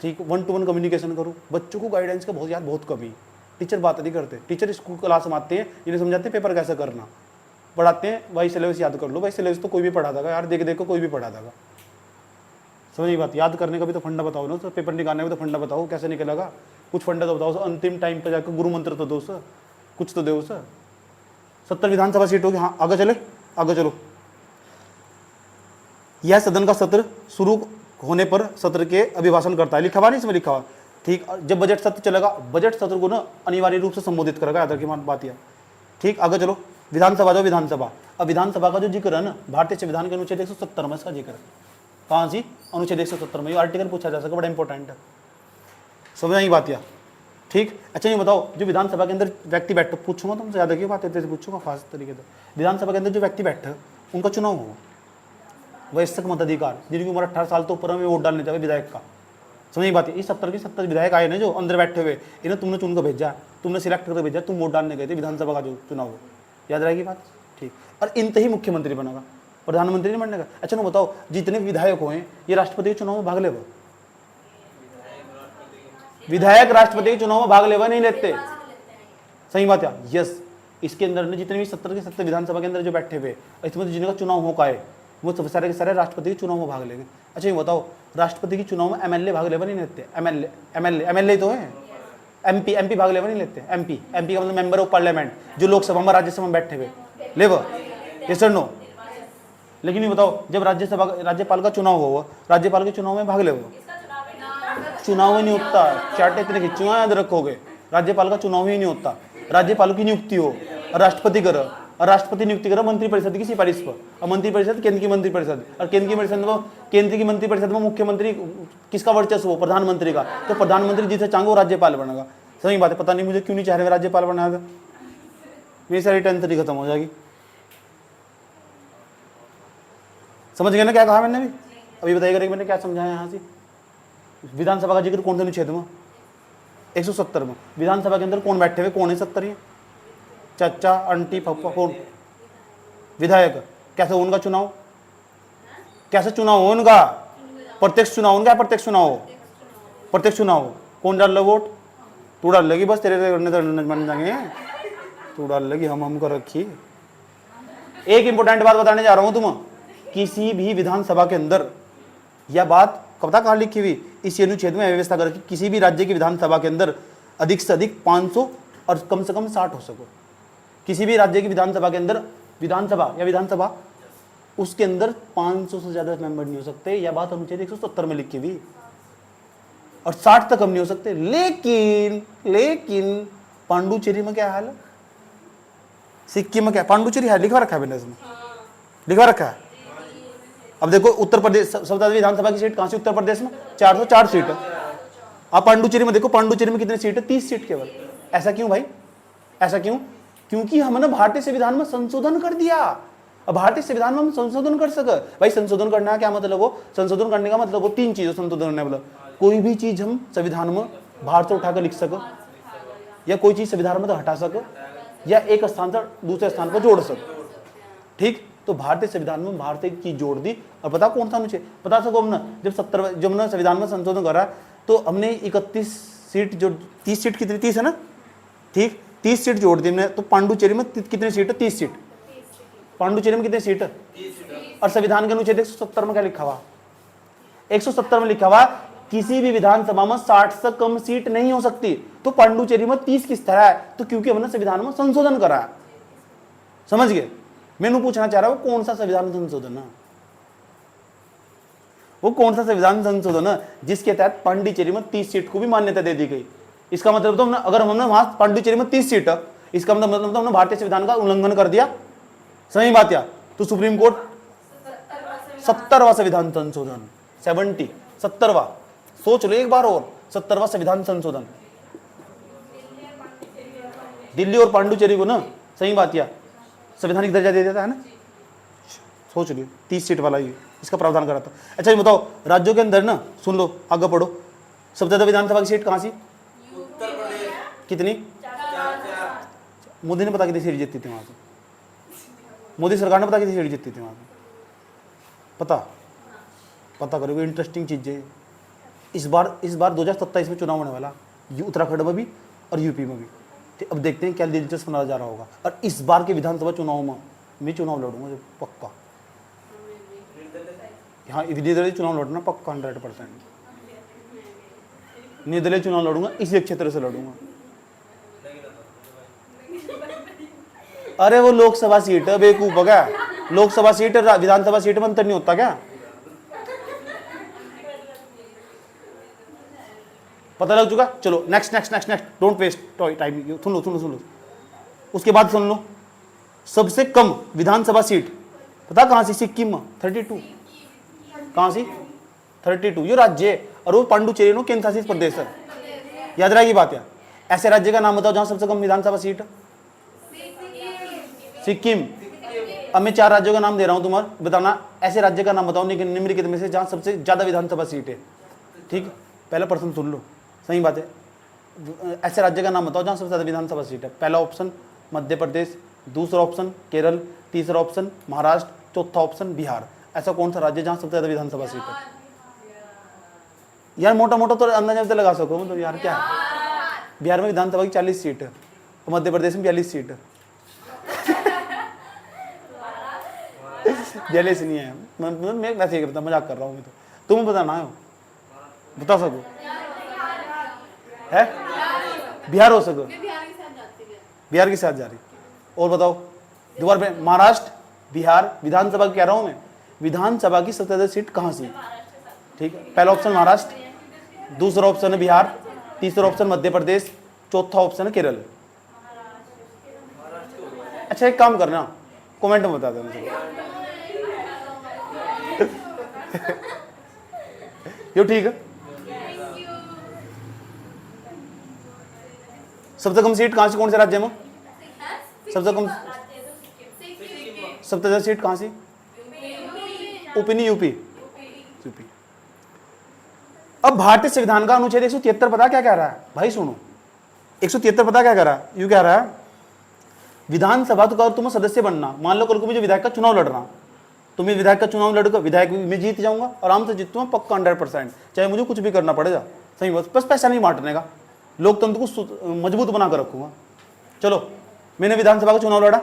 ठीक, 1-to-1 कम्युनिकेशन करूँ। बच्चों को गाइडेंस का बहुत कमी, टीचर बात नहीं करते। टीचर स्कूल क्लास में आते हैं, इन्हें समझाते हैं पेपर कैसे करना, पढ़ाते हैं भाई सिलेबस याद कर लो, भाई सिलेबस तो कोई भी पढ़ा देगा यार, देख देखो कोई भी पढ़ा देगा। समझ बात, याद करने का भी तो फंडा बताओ ना, तो पेपर निकालने का भी तो फंडा बताओ कैसे निकलेगा, कुछ फंडा तो बताओ। अंतिम टाइम पर जाकर गुरु मंत्र तो दो सर, कुछ तो दो सर। 70 विधानसभा सीट होगी, हाँ आगे चले, आगे चलो। यह सदन का सत्र शुरू होने पर सत्र के अभिभाषण करता है, लिखा हुआ नहीं इसमें, लिखा हुआ, ठीक। जब बजट सत्र चलेगा, बजट सत्र को ना अनिवार्य रूप से संबोधित करेगा, याद रखिए बात यह, ठीक। आगे चलो, विधानसभा जो विधानसभा, अब विधानसभा का जो जिक्र है ना, भारतीय संविधान के अनुच्छेद 170 में इसका जिक्र है। कहाँ सी, अनुच्छेद 170 में, ये आर्टिकल पूछा जा सके, बड़ा इंपॉर्टेंट है, समझ आई बात या, ठीक। अच्छा ये बताओ, जो विधानसभा के अंदर व्यक्ति बैठे, पूछूंगा तुमसे, ज़्यादा की बात है पूछूंगा खास तरीके से, विधानसभा के अंदर जो व्यक्ति बैठे उनका चुनाव हो, वयस्क मताधिकार, जिनकी उम्र 18 साल तो ऊपर में वोट डालने चाहिए विधायक का, समझ बात है। इस 70 के 70 विधायक आए ना जो अंदर बैठे हुए, इन्हें तुमने चुन कर भेजा, तुमने सिलेक्ट करके भेजा, तुम वोट डालने गए थे विधानसभा का जो चुनाव हो, याद रहेगी बात, ठीक। और इनते ही मुख्यमंत्री बनेगा, प्रधानमंत्री नहीं बनने का। अच्छा ना बताओ, जितने विधायक हुए ये राष्ट्रपति के चुनाव में भाग लेगा, विधायक राष्ट्रपति के चुनाव में भाग लेगा नहीं लेते, सही बात है, यस। इसके अंदर जितने भी 70 के 70 विधानसभा के अंदर जो बैठे हुए, इसमें जिनका चुनाव हो का है वो सब सारे के सारे राष्ट्रपति के चुनाव में भाग लेंगे। अच्छा ये बताओ, राष्ट्रपति के चुनाव में एमएलए भाग लेवा नहीं लेते, एमएलए तो है, एमपी भाग लेवा नहीं लेते, एमपी का मतलब मेंबर ऑफ पार्लियामेंट, जो लोकसभा में राज्यसभा में बैठे हुए लेवा, यस और नो। लेकिन ये बताओ, जब राज्यपाल का चुनाव हो, राज्यपाल के चुनाव में भाग ले, चुनाव ही नहीं होता, चार्ट इतने खिंचुआ याद रखोगे, राज्यपाल का चुनाव ही नहीं होता, राज्यपाल की नियुक्ति हो, राष्ट्रपति करे, और राष्ट्रपति नियुक्ति करे मंत्रिपरिषद की सिफारिश पर, और मंत्रिपरिषद केंद्र की मंत्रिपरिषद, और केंद्र की मंत्रिपरिषद में मुख्यमंत्री किसका वर्चस्व हो, प्रधानमंत्री का, तो प्रधानमंत्री जिसे चाहेंगे वो राज्यपाल बनेगा, सही बात है। पता नहीं मुझे क्यों नहीं चाह रहे राज्यपाल बनाया था, मेरी सारी टेंशन ही खत्म हो जाएगी। समझ गए ना क्या कहा मैंने अभी बताइएगा कि मैंने क्या समझाया यहाँ से। विधानसभा का जिक्र कौन से अनुच्छेद में, 170 में। विधानसभा के अंदर कौन बैठे हुए, कौन है 70, चाचा आंटी पापा, कौन विधायक, कैसे उनका चुनाव, कैसे चुनाव हो उनका, प्रत्यक्ष चुनाव उनका, प्रत्यक्ष चुनाव हो, प्रत्यक्ष चुनाव हो, कौन डाल वोट, तू डाल लगी, बस तेरे बन जाएंगे, तू डाल लगी, हम कर रखी। एक इंपॉर्टेंट बात बताने जा रहा हूं तुम्हें, किसी भी विधानसभा के अंदर यह बात कब तक कहाँ लिखी हुई, इस अनुच्छेद में व्यवस्था कर, किसी भी राज्य की विधानसभा के अंदर अधिक से अधिक 500 और कम से कम 60 हो सको। किसी भी राज्य की विधानसभा के अंदर, विधानसभा उसके अंदर 500 से ज्यादा मेंबर नहीं हो सकते, यह बात अनुच्छेद 170 में लिखी हुई, और 60 तक हम नहीं हो सकते। लेकिन पांडुचेरी में क्या हाल है, सिक्किम में क्या, पांडुचेरी है लिखवा रखा है मैंने, इसमें लिखवा रखा है। अब देखो उत्तर प्रदेश सबसे ज्यादा विधानसभा की सीट कहां से, उत्तर प्रदेश में 404 सीट है। अब पांडुचेरी में देखो, पांडुचेरी में कितनी सीट है, 30 सीट केवल। ऐसा क्यों भाई, ऐसा क्यों, क्योंकि हमने भारतीय संविधान में संशोधन कर दिया। अब भारतीय संविधान में हम संशोधन कर सके, भाई संशोधन करना का क्या मतलब हो, संशोधन करने का मतलब हो 3 चीजों संशोधन करने मतलब, कोई भी चीज हम संविधान में बाहर से उठाकर लिख सको, या कोई चीज संविधान में तो हटा सको, या एक स्थान से दूसरे स्थान पर जोड़ सको, ठीक। तो भारतीय संविधान में भारतीय की जोड़ दी। और पता कौन सा अनुच्छेद, बता सको हमने, जब हमने संविधान में संशोधन करा तो हमने 31 सीट, जो 30 सीट कितनी, 30 है ना, ठीक, 30 सीट जोड़ दी हमने। तो पांडुचेरी में कितनी सीट है, 30 सीट। पांडुचेरी में कितनी सीट है, और संविधान के अनुच्छेद 170 में क्या लिखा हुआ, 170 में लिखा हुआ किसी भी विधानसभा में 60 से कम सीट नहीं हो सकती। तो पांडुचेरी में 30 किस तरह है, तो क्योंकि हमने संविधान में संशोधन करा है, समझ गए। मैंने पूछना चाह रहा हूं कौन सा संविधान संशोधन है, वो कौन सा संविधान संशोधन है जिसके तहत पांडिचेरी में 30 सीट को भी मान्यता दे दी गई। इसका मतलब तो हमने, अगर हमने वहां पांडुचेरी में 30 सीट है, इसका मतलब तो हमने भारतीय संविधान का उल्लंघन कर दिया। सही बात या? तो सुप्रीम कोर्ट 70वां संविधान संशोधन, 70वां, सोच लो एक बार और, 70वां संविधान संशोधन, दिल्ली और पांडुचेरी को ना, सही बात या, संवैधानिक दर्जा दे देता है ना। सोच लो 30 सीट वाला ये इसका प्रावधान करा था। अच्छा ये बताओ, राज्यों के अंदर ना, सुन लो आगे पढ़ो, सबसे ज्यादा विधानसभा की सीट कहाँ सी? कितनी? मोदी ने पता कितनी सीट जीती थी वहां से? मोदी सरकार ने पता कितनी सीट जीती थी वहां से? पता करोगे, इंटरेस्टिंग चीज है। इस बार 2027 में चुनाव होने वाला, उत्तराखंड में भी और यूपी में भी। तो अब देखते हैं क्या दिलचस्प नजारा होगा। और इस बार के विधानसभा चुनाव में मैं चुनाव लड़ूंगा जो पक्का, हाँ निर्दलीय चुनाव लड़ना पक्का 100%। निर्दलीय चुनाव लड़ूंगा, इसी क्षेत्र से लड़ूंगा। अरे वो लोकसभा सीट है, बेवकूफ क्या? लोकसभा सीट विधानसभा सीट में अंतर नहीं होता क्या? पता लग चुका? चलो नेक्स्ट, डोंट वेस्ट टाइम। सुन लो उसके बाद सुन लो, सबसे कम विधानसभा सीट पता कहां से? सिक्किम में 32। कहां से? 32। ये राज्य है, और वो पांडुचेरी नो केंद्र शासित प्रदेश है। याद रहेगी बात यार। ऐसे राज्य का नाम बताओ जहां सबसे कम विधानसभा सीट है। सिक्किम। अब मैं 4 राज्यों का नाम दे रहा हूं, तुम्हारा बताना ऐसे राज्य का नाम बताओ निम्नलिखित में से जहां सबसे ज्यादा विधानसभा सीट है। ठीक, पहला प्रश्न सुन लो, सही बात है। ऐसे राज्य का नाम बताओ जहां सबसे ज्यादा विधानसभा सीट है। पहला ऑप्शन मध्य प्रदेश, दूसरा ऑप्शन केरल, तीसरा ऑप्शन महाराष्ट्र, चौथा ऑप्शन बिहार। ऐसा कौन सा राज्य जहां सबसे ज्यादा विधानसभा सीट है? यार मोटा मोटा तो अंदाजा लगा सको, मतलब यार क्या है? बिहार में विधानसभा की 40 सीट है, और मध्य प्रदेश में 42 सीट है। जेलस नहीं है, मैं वैसे ही करता, मजाक कर रहा हूँ मैं। तो तुम्हें बताना है, बता सको है? बिहार हो सको, बिहार के साथ जा रही। और बताओ दोबारा पे, महाराष्ट्र बिहार विधानसभा कह रहा हूं मैं, विधानसभा की सबसे ज्यादा सीट कहां से? ठीक है, पहला ऑप्शन महाराष्ट्र, दूसरा ऑप्शन है बिहार, तीसरा ऑप्शन मध्य प्रदेश, चौथा ऑप्शन है केरल। अच्छा एक काम करना, कमेंट में बता देना। ये ठीक है। सबसे कम सीट कहां से, कौन से राज्य में? सबसे कम, सबसे ज्यादा सीट कहां से? यूपी। अब भारतीय संविधान का अनुच्छेद 173 पता क्या कह रहा है भाई? सुनो 173 पता क्या कह रहा है? यू कह रहा है विधानसभा तो तुम्हें सदस्य बनना, मान लो कल को मुझे विधायक का चुनाव लड़ना, तो मैं विधायक का चुनाव लड़कर विधायक में जीत जाऊंगा, आराम से जीतूंगा पक्का 100%, चाहे मुझे कुछ भी करना पड़ेगा। सही बस पैसा नहीं बांटने का, लोकतंत्र को मजबूत बनाकर रखूंगा। चलो मैंने विधानसभा का चुनाव लड़ा,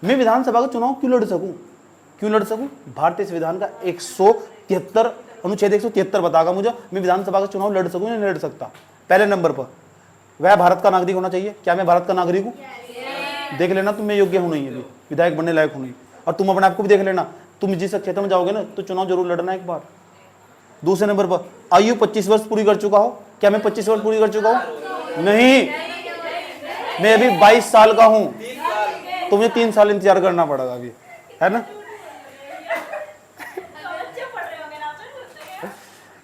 मैं विधानसभा का चुनाव क्यों लड़ सकूं? भारतीय संविधान का 173 अनुच्छेद 173 बतागा मुझे मैं विधानसभा का चुनाव लड़ सकूं या नहीं लड़ सकता। पहले नंबर पर वह भारत का नागरिक होना चाहिए। क्या मैं भारत का नागरिक हूं? देख लेना तुम मैं योग्य हूं नहीं, अभी विधायक बनने लायक हूं नहीं। और तुम अपने आप को भी देख लेना, तुम जिस क्षेत्र में जाओगे ना तो चुनाव जरूर लड़ना एक बार। दूसरे नंबर पर आयु 25 वर्ष पूरी कर चुका हो। क्या मैं 25 वर्ष पूरी कर चुका हूं? नहीं, मैं अभी 22 साल का हूं, तो मुझे 3 साल इंतजार करना पड़ेगा अभी, है ना?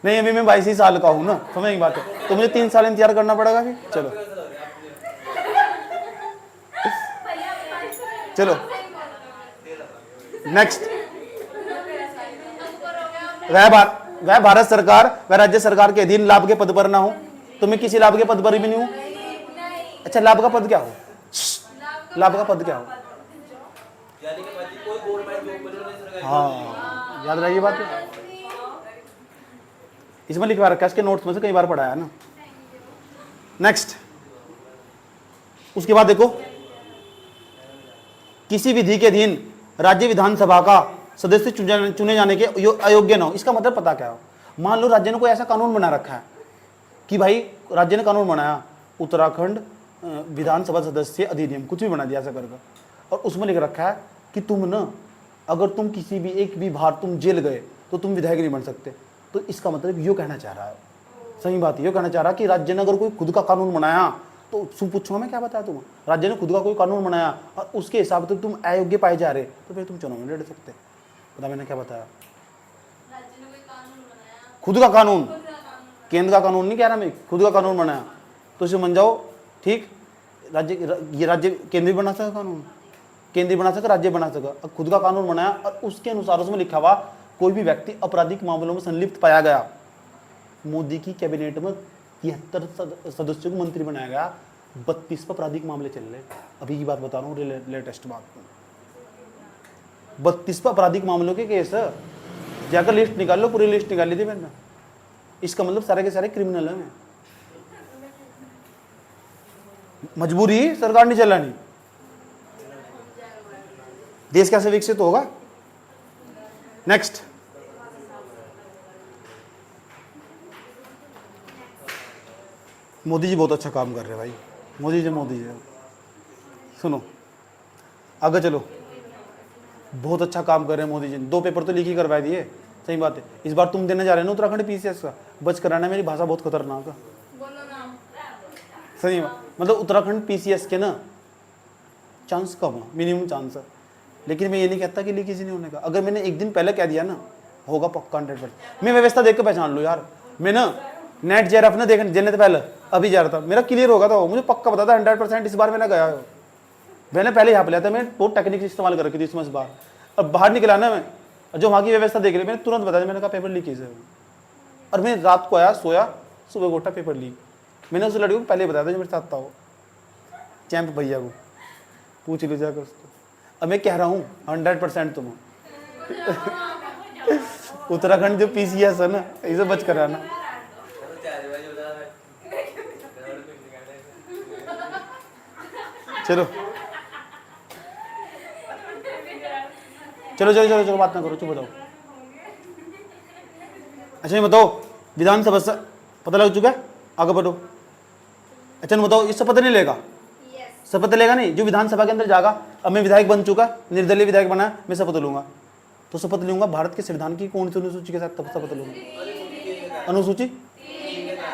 नहीं अभी मैं 22 साल का हूं ना, समझ की बात है, तो मुझे 3 साल इंतजार करना पड़ेगा अभी। चलो नेक्स्ट, वह भारत सरकार व राज्य सरकार के अधीन लाभ के पद पर ना हो, तो मैं किसी लाभ के पद पर भी नहीं हूं। अच्छा लाभ का पद क्या हो? लाभ का पद क्या हो? हाँ याद रहिए बात है, इसमें लिखवा रखा है, इसके नोट्स में से कई बार पढ़ाया है ना। नेक्स्ट, उसके बाद देखो, किसी विधि के अधीन राज्य विधानसभा का सदस्य चुने जाने के अयोग्य न हो। इसका मतलब पता क्या हो? मान लो राज्य ने कोई ऐसा कानून बना रखा है कि भाई राज्य ने कानून बनाया, उत्तराखंड विधानसभा सदस्य अधिनियम, कुछ भी बना दिया ऐसा करके, और उसमें लिख रखा है कि तुम न, अगर तुम किसी भी एक भी बार तुम जेल गए तो तुम विधायक नहीं बन सकते। तो इसका मतलब यो कहना चाह रहा है सही बात ये कहना चाह रहा कि राज्य ने अगर कोई खुद का कानून बनाया तो पूछूंगा मैं क्या बताया तुम, राज्य ने खुद का कोई कानून बनाया और उसके हिसाब से तुम अयोग्य पाए जा रहे तो फिर तुम चुनाव में लड़ सकते। पता मैंने क्या बताया, राज्य ने कोई कानून बनाया, खुद का कानून, खुद का कानून केंद्र का कानून नहीं कह रहा मैं, खुद का कानून बनाया तो इसे मान जाओ ठीक। ये राज्य केंद्र भी बना सका कानून, केंद्र बना सका, राज्य बना सका। अब खुद का कानून बनाया और उसके अनुसार उसमें लिखा हुआ कोई भी व्यक्ति आपराधिक मामलों में संलिप्त पाया गया, मोदी की कैबिनेट में 73 सदस्यों को मंत्री बनाया गया, 32 पर आपराधिक मामले चल रहे। अभी की बात बता रहा हूँ, लेटेस्ट बात, 32 पर आपराधिक मामलों के केस है। जाकर लिस्ट निकाल लो, पूरी लिस्ट निकाल ली थी मैंने। इसका मतलब सारे के सारे क्रिमिनल हैं। मजबूरी सरकार नहीं चलानी, देश कैसे विकसित होगा। नेक्स्ट, मोदी जी बहुत अच्छा काम कर रहे हैं भाई, मोदी जी सुनो आगे चलो, बहुत अच्छा काम कर रहे हैं मोदी जी। 2 पेपर तो लीक ही करवा दिए, सही बात है। इस बार तुम देने जा रहे हो ना उत्तराखंड पीसीएस का, बच कराना, मेरी भाषा बहुत खतरनाक है, बोलो ना, सही मतलब उत्तराखंड पीसीएस के ना चांस कम है, मिनिमम चांस है। लेकिन मैं ये नहीं कहता कि लीक किसी नहीं होने का। अगर मैंने एक दिन पहले कह दिया ना होगा पक्का 100%। मैं व्यवस्था देख के पहचान लो यार, मैं ना नेट जेआरएफ ने देने से पहले अभी जा रहा था, मेरा क्लियर होगा था, मुझे पक्का पता था 100%। इस बार मैंने गया, मैंने पहले यहाँ पे लिया था, मैं बहुत टेक्निक इस्तेमाल कर रखी थी इसमें। इस बार अब बाहर निकला ना मैं, जो वहाँ की व्यवस्था देख रही, मैंने तुरंत बताया, मैंने कहा पेपर लीक है। और मैं रात को आया, सोया, सुबह उठा पेपर लीक। मैंने उस लड़की को पहले बताया था जो मेरे साथ था, वो चैंप भैया को पूछ लो जाकर उसको। अब मैं कह रहा हूँ 100% तुम उत्तराखंड जो पीसीएस है ना, इसे बच कर आना। चलो चलो चलो चलो चलो बात ना करो, चुप बताओ। अच्छा ये बताओ, विधानसभा से पता लग चुका है, आगे बढ़ो। अच्छा बताओ, ये शपथ नहीं लेगा, शपथ लेगा नहीं, जो विधानसभा के अंदर जाएगा। अब मैं विधायक बन चुका, निर्दलीय विधायक बना, मैं शपथ लूंगा, तो शपथ लूंगा भारत के संविधान की कौन सी अनुसूची के साथ शपथ लूंगा? अनुसूची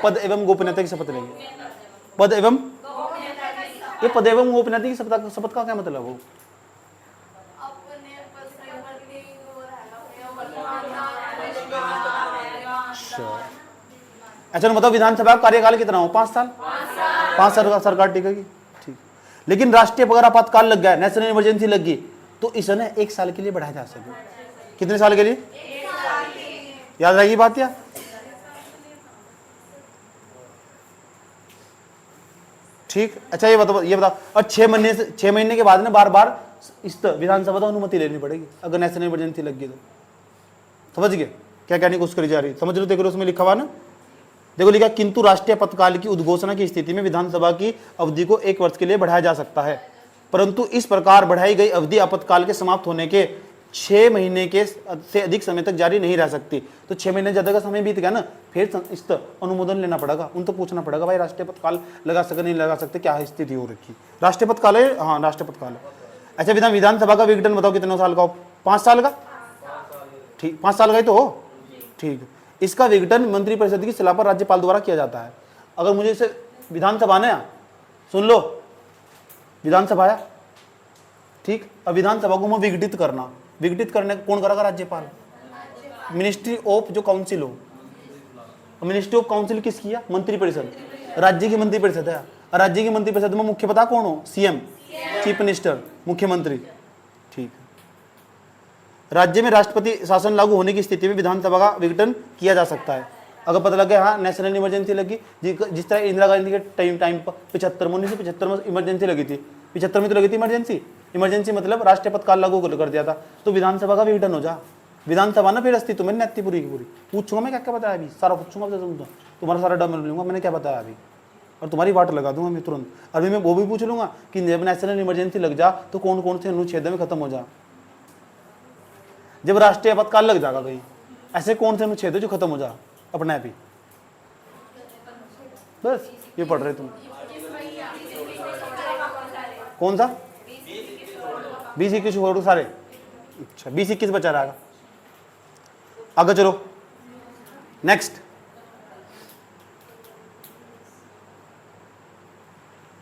पद एवं गोपनीयता की शपथ लेंगे। पद एवं, ये पद एवं गोपनीयता की शपथ का क्या मतलब हो? अच्छा बताओ, विधानसभा का कार्यकाल कितना हो? 5 साल, 5 साल का सरकार टिकेगी, ठीक। लेकिन राष्ट्रीय अगर आपातकाल लग गया, नेशनल इमरजेंसी लग गई, तो इसे ना 1 साल के लिए बढ़ाया जा सके। कितने साल के लिए? 1 साल के लिए। याद रहेगी बात या? ठीक। अच्छा ये बताओ और 6 महीने के बाद ना बार बार इस विधानसभा तो अनुमति लेनी पड़ेगी अगर नेशनल इमरजेंसी लग गई तो। समझ गए क्या कहने की कोशिश करी जा रही? समझ लो, देख लो उसमें लिखा हुआ ना, देखो लिखा, किंतु राष्ट्रीय आपातकाल की उद्घोषणा की स्थिति में विधानसभा की अवधि को 1 वर्ष के लिए बढ़ाया जा सकता है, परंतु इस प्रकार बढ़ाई गई अवधि आपातकाल के समाप्त होने के 6 महीने के से अधिक समय तक जारी नहीं रह सकती। तो 6 महीने ज्यादा का समय बीत गया ना, फिर इस अनुमोदन लेना पड़ेगा, उन तो पूछना पड़ेगा भाई राष्ट्रीय आपातकाल लगा सकते नहीं लगा सकते, क्या स्थिति हो रखी। राष्ट्रीय आपातकाल है, हाँ राष्ट्रीय आपातकाल है। अच्छा विधानसभा का विघटन बताओ कितने साल का हो? 5 साल का, ठीक, 5 साल का ही तो हो, ठीक। इसका विघटन मंत्रिपरिषद की सलाह पर राज्यपाल द्वारा किया जाता है। अगर मुझे इसे विधानसभा ने, सुन लो, विधानसभा है, ठीक, अब विधानसभा को मैं विघटित करना, विघटित करने कौन करेगा? राज्यपाल। मिनिस्ट्री ऑफ जो काउंसिल हो, मिनिस्ट्री ऑफ काउंसिल किसकी है? मंत्रिपरिषद, राज्य की मंत्रिपरिषद है। राज्य की मंत्रिपरिषद में मुख्य पता कौन हो? सीएम, चीफ मिनिस्टर, मुख्यमंत्री, ठीक। राज्य में राष्ट्रपति शासन लागू होने की स्थिति में विधानसभा का विघटन किया जा सकता है। अगर पता लगे हाँ नेशनल इमरजेंसी लगी, जिस तरह इंदिरा गांधी के टाइम पर 1975 में इमरजेंसी लगी थी, 75 में तो लगी थी इमरजेंसी मतलब राष्ट्रीय आपातकाल लागू कर दिया था, तो विधानसभा का विघटन हो जा। विधानसभा ना फिर अस्तित्व में नहीं पूरी की पूरी। पूछूंगा मैं क्या क्या बताया अभी, सारा पूछूंगा, तुम्हारा सारा डर मिल लूंगा मैंने क्या बताया अभी, और तुम्हारी वाट लगा दूंगा मैं तुरंत। अभी मैं वो भी पूछ लूंगा कि जब नेशनल इमरजेंसी लग जा तो कौन कौन से अनुच्छेद में खत्म हो जा। जब राष्ट्रीय आपातकाल लग जाएगा कहीं, ऐसे कौन से अनुच्छेद है जो खत्म हो जा अपने आप ही? बस ये पढ़ रहे तुम। कौन सा? 20-21 छोड़ सारे। अच्छा 20-21 बचा रहेगा। आगे चलो नेक्स्ट।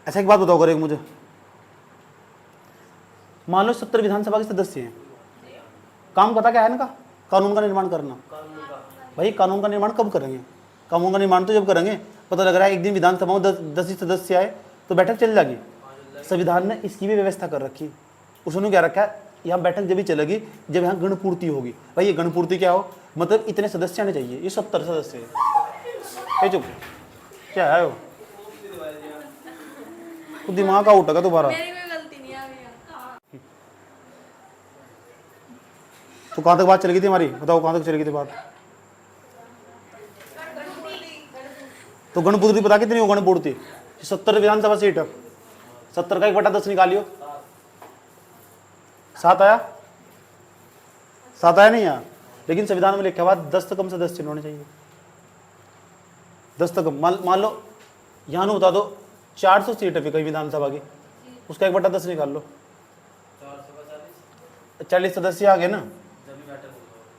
अच्छा एक बात बताओ करेगा मुझे, मान लो 70 विधानसभा के सदस्य हैं, काम पता क्या है इनका? कानून का निर्माण करना। भाई कानून का निर्माण कब करेंगे? कानून का निर्माण तो जब करेंगे पता लग रहा है एक दिन विधानसभा में 10 ही सदस्य आए तो बैठक चल जाएगी। संविधान ने इसकी भी व्यवस्था कर रखी। उसने क्या रखा है, यहाँ बैठक जब भी चलेगी जब यहाँ गणपूर्ति होगी। भाई ये गणपूर्ति क्या हो, मतलब इतने सदस्य आने चाहिए, ये 70 सदस्य है। चुप, क्या है वो? तो दिमाग का उठेगा दोबारा। मेरी कोई गलती नहीं है अभी। तो कहाँ तक बात चल गई थी हमारी, बताओ कहाँ तक चल गई थी बात? तो गणपूर्ति पता कितनी हो? गणपूर्ति 70 विधानसभा सीट, 70 का 1/10 निकालियो, 7 आया? 7 आया नहीं आया? लेकिन संविधान में लिखा हुआ 10 से कम सदस्य होने चाहिए। 10 से कम, मान लो यहाँ बता दो 400 सीट है कहीं विधानसभा की, उसका 1/10 निकाल लो, 40 सदस्य आ गए ना,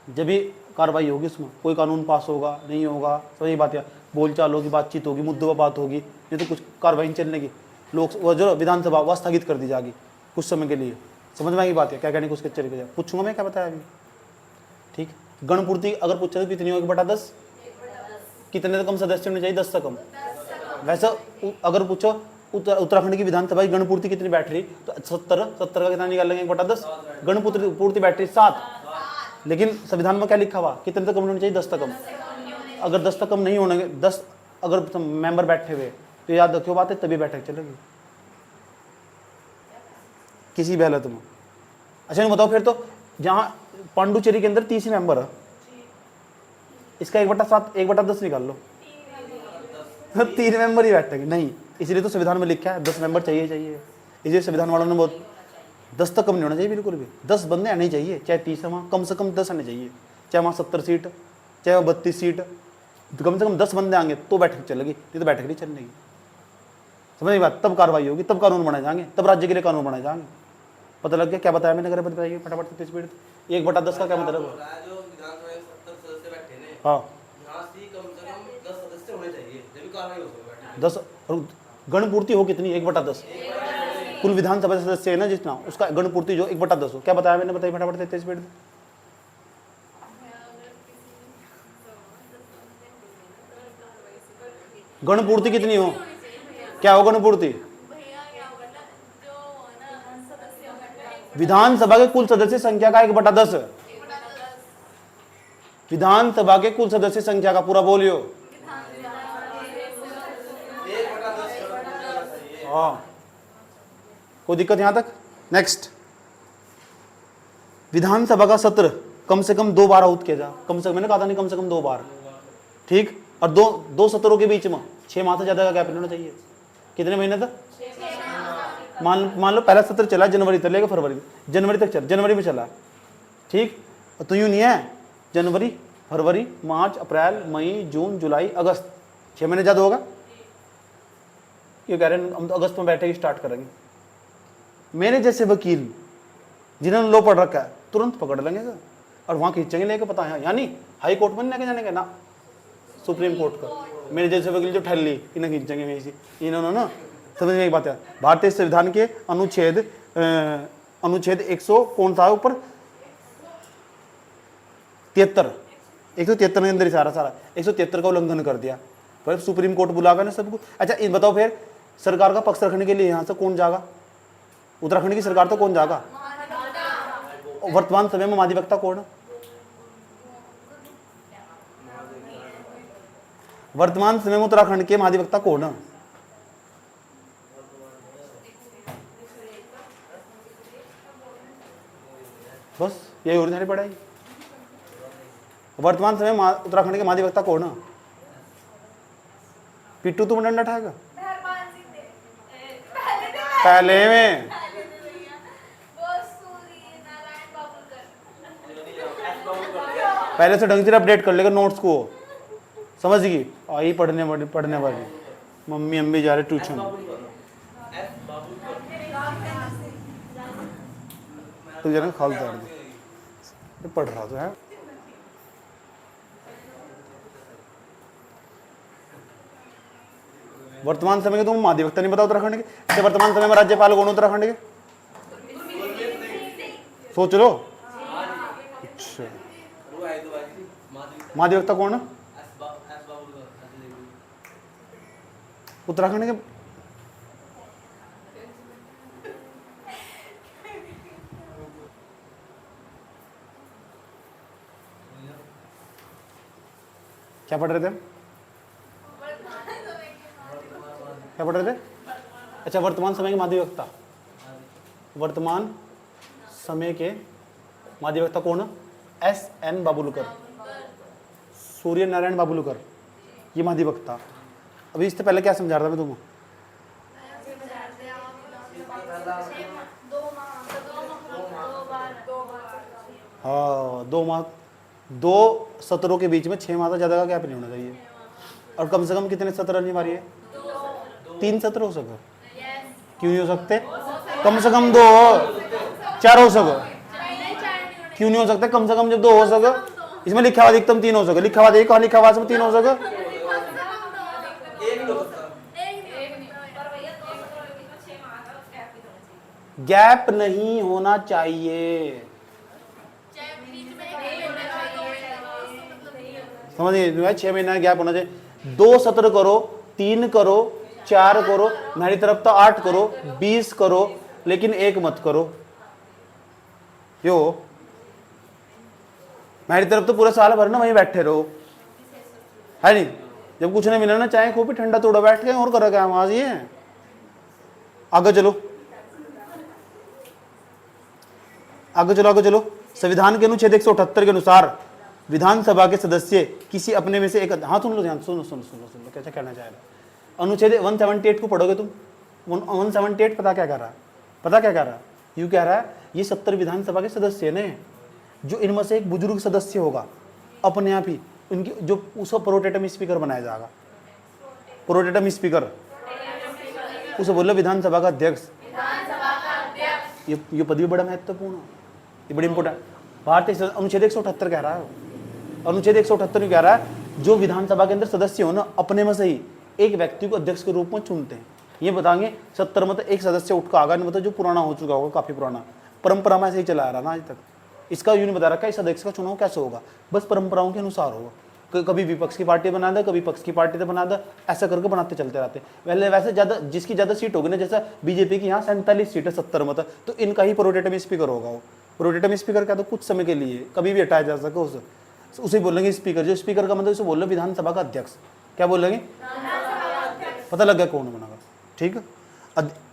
जब भी कार्रवाई होगी उसमें, कोई कानून पास होगा नहीं होगा, सब ये बात है, बोलचाल होगी, बातचीत होगी, मुद्दों पर बात होगी, नहीं तो कुछ कार्रवाई नहीं चलने की। लोग वो जो विधानसभा वह स्थगित कर दी जाएगी कुछ समय के लिए। समझ में आएगी बात है, क्या कहने को उसके चले जाए, पूछूंगा मैं क्या बताया अभी, ठीक। गणपूर्ति अगर पूछे तो कितनी होगी? 1/10। कितने से कम सदस्य होने चाहिए? 10 से कम। वैसे अगर पूछो उत्तराखंड की विधानसभा की गणपूर्ति कितनी बैठ रही, तो 70 का कितना निकाल लेंगे? 1/10। गणपूर्ति बैठ रही 7, लेकिन संविधान में क्या लिखा हुआ, कितने तक कम होने चाहिए? 10 तक कम। अगर 10 तक कम नहीं होने, 10 अगर मेंबर बैठे हुए तो याद रखियो बात है, तभी बैठक चलेगी किसी भी हालत में। अच्छा नहीं बताओ फिर, तो जहाँ पांडुचेरी के अंदर 30 मेंबर है, इसका 1/7 1/10 निकाल लो, 3 मेंबर ही बैठेंगे नहीं, इसलिए तो संविधान में लिखा है 10 मेंबर चाहिए। इसलिए संविधान वालों ने बहुत 10 तक कम नहीं होना चाहिए बिल्कुल भी, 10 बंदे आने चाहिए, चाहे 30 है वहाँ, कम से कम 10 आने चाहिए, चाहे वहाँ 70 सीट, चाहे वहाँ 32 सीट, तो कम से कम 10 बंदे आएंगे तो बैठक चलेगी, नहीं तो बैठक नहीं चलेगी। समझ बात, तब कार्रवाई होगी, तब कानून बनाए जाएंगे, तब राज्य के लिए कानून बनाए जाएंगे। पता लग गया क्या बताया मैंने? बताइए फटाफट 33 मिनट। 1/10 का क्या मतलब है? हाँ 10, और गणपूर्ति हो कितनी? 1/10। कुल विधानसभा सदस्य है ना जितना, उसका गणपूर्ति जो 1/10 हो। क्या बताया मैंने? बताइए फटाफट 33 मिनट। गणपूर्ति कितनी हो? क्या हो गणपूर्ति? विधानसभा के कुल सदस्य संख्या का 1/10। विधानसभा के कुल सदस्य संख्या का पूरा बोलियो। हाँ, कोई दिक्कत यहां तक? नेक्स्ट, विधानसभा का सत्र कम से कम 2 बार आउट किया जा, कम से कम, मैंने कहा था नहीं, कम से कम 2 बार, ठीक। और दो सत्रों के बीच में 6 माह से ज्यादा का गैप नहीं होना चाहिए। कितने महीने तक? मान लो पहला सत्र चला जनवरी तक, लेकर फरवरी, जनवरी तक चला, जनवरी में चला, ठीक। तो यूं नहीं है, जनवरी, फरवरी, मार्च, अप्रैल, मई, जून, जुलाई, अगस्त, 6 महीने ज्यादा होगा। ये कह रहे हैं हम तो अगस्त में बैठे स्टार्ट करेंगे। मेरे जैसे वकील जिन्होंने लो पढ़ रखा है तुरंत पकड़ लेंगे सर, और वहां खींचेंगे लेके, पता है, यानी हाई कोर्ट में नहीं लेके जाने का ना, सुप्रीम कोर्ट का। मेरे जैसे वकील जो ठहर ली इन्हें खींचेंगे वहीं से, इन्होंने ना। समझ में एक बात है, भारतीय संविधान के अनुच्छेद 100 कौन सा है ऊपर? 173 के अंदर ही सारा 173 का उल्लंघन कर दिया, पर सुप्रीम कोर्ट बुलावा ना सबको। अच्छा इन बताओ फिर, सरकार का पक्ष रखने के लिए यहाँ से कौन जाएगा? उत्तराखंड की सरकार तो कौन जाएगा? वर्तमान समय में महाधिवक्ता कौन है? वर्तमान समय में उत्तराखंड के महाधिवक्ता कौन है? बस यही हो रही सारी पढ़ाई। वर्तमान समय में उत्तराखंड के महाधिवक्ता कौन है? पिट्टू तुम डंडा उठाएगा पहले में? पहले से ढंग से अपडेट कर लेगा नोट्स को, समझ गई? आई पढ़ने वाली मम्मी अम्मी जा रहे ट्यूशन। तो जरा खाल दर्द पढ़ रहा तो है। वर्तमान समय के तुम महाधिवक्ता नहीं पता उत्तराखंड के? अच्छा वर्तमान समय में राज्यपाल कौन उत्तराखंड के? सोच लो। अच्छा महाधिवक्ता कौन है उत्तराखंड के? क्या पढ़ रहे थे हम? क्या पढ़ रहे थे? अच्छा वर्तमान समय के महाधिवक्ता, वर्तमान समय के महाधिवक्ता कौन है? SN बाबुलकर, सूर्य नारायण बाबुलकर, ये महाधिवक्ता। अभी इससे पहले क्या समझा रहा था मैं तुम्हें? हाँ 2 माह, 2 सत्रों के बीच में 6 माह से ज़्यादा का गैप नहीं होना चाहिए। और कम से कम कितने सत्र अनिवार्य है? 3 सत्र हो सके। क्यों नहीं हो सकते? कम से कम 2, 4 हो सके। क्यों नहीं हो सकते? कम से कम जब 2 हो सके, इसमें लिखा हुआ अधिकतम 3 हो सके। लिखा हुआ देखिए कहाँ लिखा हुआ इसमें 3 हो सके? गैप नहीं होना चाहिए, समझिए 6 महीना गैप होना चाहिए। 2 सत्र करो, 3 करो, 4 करो, मेरी तरफ तो 8 करो, 20 करो, लेकिन 1 मत करो। क्यों? मेरी तरफ तो पूरा साल भर ना वहीं बैठे रहो, है नहीं? जब कुछ नहीं मिला ना, चाहे खूब ठंडा तोड़ा बैठ के और करो क्या वहां ये। आगे चलो, आगे चलो, आगे चलो। संविधान के अनुच्छेद 178 के अनुसार विधानसभा के सदस्य किसी अपने में से एक, हाँ सुन लो ध्यान, सुनो सुनो सुनो सुनो कैसा कहना चाह रहा। अनुच्छेद 178 को पढ़ोगे तुम, 178 पता क्या कह रहा है? पता क्या कह रहा है? यूँ कह रहा है ये 70 विधानसभा के सदस्य ने, जो इनमें से एक बुजुर्ग सदस्य होगा अपने आप ही उनकी जो उसको प्रोटेटम स्पीकर बनाया जाएगा। प्रोटेटम स्पीकर उसे बोलो विधानसभा का अध्यक्ष। ये पद भी बड़ा महत्वपूर्ण है, ये बड़ी इंपोर्टेंट। भारतीय अनुच्छेद 178 कह रहा है, अनुच्छेद 178 कह रहा है जो विधानसभा के अंदर सदस्य हो ना, अपने में से ही एक व्यक्ति को अध्यक्ष के रूप में चुनते हैं। ये बताएंगे 70 में तो एक सदस्य उठ कर आगा, नहीं मतलब जो पुराना हो चुका होगा, काफी पुराना, परंपरा में ऐसे ही चला आ रहा ना आज तक। इसका यूं नहीं बता रखा इस अध्यक्ष का चुनाव कैसे होगा, बस परंपराओं के अनुसार होगा। कभी विपक्ष की पार्टी बना दे, कभी पक्ष की पार्टी से बना दे, ऐसा करके बनाते चलते रहते। पहले वैसे ज्यादा जिसकी ज्यादा सीट होगी ना, जैसा बीजेपी की यहाँ 47 सीट है 70 में, तो इनका ही प्रोटेटम स्पीकर होगा। वो प्रोटेटम स्पीकर क्या, तो कुछ समय के लिए कभी भी हटाया जा सके उसे बोलेंगे स्पीकर। जो स्पीकर का मतलब उसे बोल रहे विधानसभा का अध्यक्ष। क्या बोलेंगे? पता लग गया कौन बनेगा, ठीक है।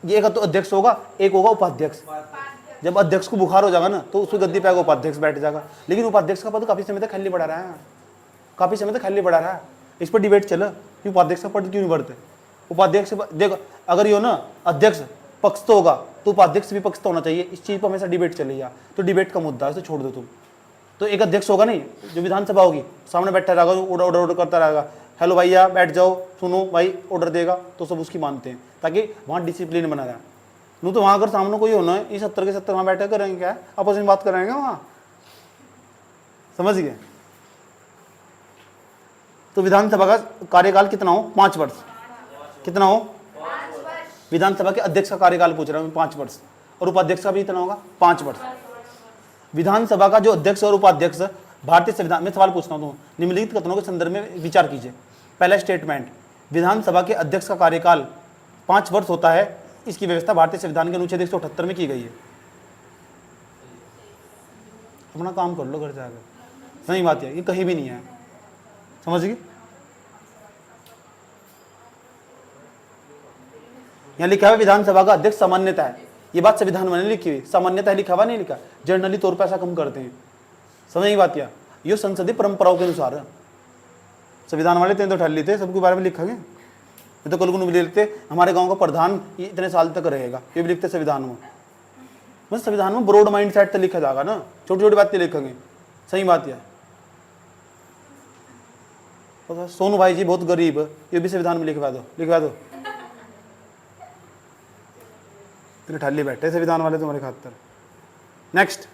ये एक तो अध्यक्ष होगा, एक होगा उपाध्यक्ष। जब अध्यक्ष को बुखार हो जाएगा ना, तो उसकी गद्दी पे आगे उपाध्यक्ष बैठ जाएगा। लेकिन उपाध्यक्ष का पद काफी समय तक खाली पड़ा रहा है, काफी समय तक खाली पड़ा रहा है। इस पर डिबेट चला कि उपाध्यक्ष का पद क्यों नहीं बढ़ते। उपाध्यक्ष देखो, अगर ये ना अध्यक्ष पक्ष तो होगा, तो उपाध्यक्ष भी पक्ष तो होना चाहिए। इस चीज पर हमेशा डिबेट चलेगा, तो डिबेट का मुद्दा है, उसे छोड़ दो तुम। तो एक अध्यक्ष होगा नहीं, जो विधानसभा होगी सामने बैठा रहेगा, ऑर्डर ऑर्डर करता रहेगा, हेलो भैया बैठ जाओ, सुनो भाई ऑर्डर देगा, तो सब उसकी मानते हैं, ताकि वहाँ डिसिप्लिन बना रहे। नहीं तो वहाँ अगर सामने कोई होना है, ये 70 के 70 वहाँ बैठा करेंगे क्या, आपस में बात करेंगे वहाँ, समझ गए। तो विधानसभा का कार्यकाल कितना हो? 5 वर्ष। कितना हो? विधानसभा के अध्यक्ष का कार्यकाल पूछ रहा हूँ, 5 वर्ष। और उपाध्यक्ष का भी इतना होगा, 5 वर्ष। विधानसभा का जो अध्यक्ष और उपाध्यक्ष भारतीय संविधान में, सवाल पूछता हूँ, निम्नलिखित कथनों के संदर्भ में विचार कीजिए। पहला स्टेटमेंट, विधानसभा के अध्यक्ष का कार्यकाल 5 वर्ष होता है, इसकी व्यवस्था भारतीय संविधान के अनुच्छेद 178 में की गई है। अपना काम कर लो घर जाकर, सही बात है, ये कहीं भी नहीं है, समझ गए। यहाँ लिखा है विधानसभा का अध्यक्ष सामान्यतः है, ये बात संविधान में नहीं लिखी हुई, सामान्यतः लिखा हुआ नहीं लिखा, जनरली तौर पर ऐसा कम करते हैं, समझ गई बात। ये संसदीय परंपराओं के अनुसार है। संविधान वाले तो ठहर लेते सबके बारे में लिखा गया, ये तो कल को भी लिखते हमारे गांव का प्रधान इतने साल तक रहेगा, ये भी लिखते संविधान में। मतलब संविधान में ब्रॉड माइंड सेट तो लिखा जाएगा ना, छोटी छोटी बातें लिखेंगे, सही बात है। सोनू भाई जी बहुत गरीब, ये भी संविधान में लिखवा दो, लिखवा दो। इतने ठाली बैठे संविधान वाले तुम्हारे खातर। नेक्स्ट,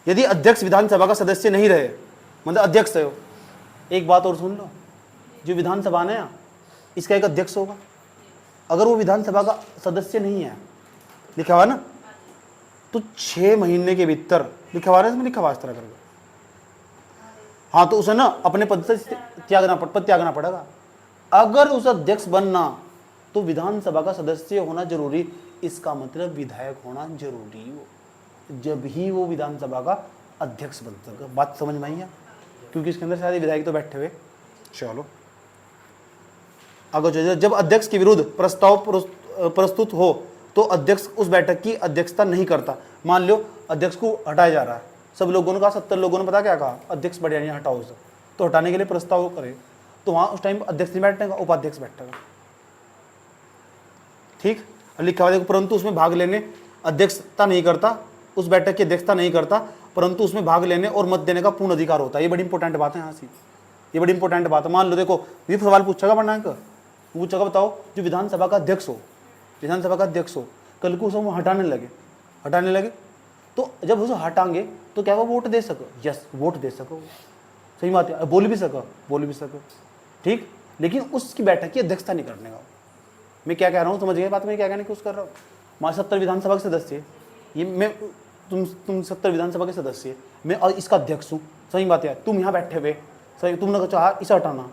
यदि अध्यक्ष विधानसभा का सदस्य नहीं रहे, मतलब अध्यक्ष है, एक बात और सुन लो, जो विधानसभा ने इसका एक अध्यक्ष होगा। अगर वो विधानसभा का सदस्य नहीं है, लिखा हुआ ना, तो 6 महीने के भीतर, लिखा हुआ ना इसमें, लिखा हुआ इस तरह करके, हाँ, तो उसे ना अपने पद से त्यागना पड़ेगा। अगर उस अध्यक्ष बनना तो विधानसभा का सदस्य होना जरूरी, इसका मतलब विधायक होना जरूरी हो, जब ही वो विधानसभा का अध्यक्ष बन सके। बात समझ में आई है? क्योंकि इसके अंदर शायद विधायक तो बैठे हुए। चलो आगे चलिए। जब अध्यक्ष के विरुद्ध प्रस्ताव प्रस्तुत हो तो अध्यक्ष उस बैठक की अध्यक्षता नहीं करता। मान लो अध्यक्ष को हटाया जा रहा है, सब लोगों ने कहा, 70 लोगों ने पता क्या कहा, अध्यक्ष बढ़िया नहीं, हटाओ उसे। तो हटाने के लिए प्रस्ताव करे तो वहां उस टाइम अध्यक्ष नहीं बैठेगा, उपाध्यक्ष बैठेगा। ठीक, लिखा हुआ देखो, परंतु उसमें भाग लेने अध्यक्षता नहीं करता, उस बैठक की अध्यक्षता नहीं करता, परंतु उसमें भाग लेने और मत देने का पूर्ण अधिकार होता है। ये बड़ी इंपॉर्टेंट बात है यहाँ से, ये बड़ी इंपॉर्टेंट बात है। मान लो देखो, ये सवाल पूछेगा बनाएगा, पूछेगा बताओ जो विधानसभा का अध्यक्ष हो, विधानसभा का अध्यक्ष हो, कल को उसे हटाने लगे तो जब उसे हटाएंगे तो क्या वो वोट दे सको? यस, वोट दे सको, सही बात है, बोल भी सको, ठीक। लेकिन उसकी बैठक की अध्यक्षता नहीं करने का। मैं क्या कह रहा हूँ, समझ गए बात? मैं क्या कहने की कोशिश कर रहा हूँ? हमारे 70 विधानसभा के सदस्य, ये मैं, तुम 70 विधानसभा के सदस्य, मैं और इसका अध्यक्ष हूँ, सही बात है। तुम यहाँ बैठे हुए, सही, तुमने कहा इसे हटाना,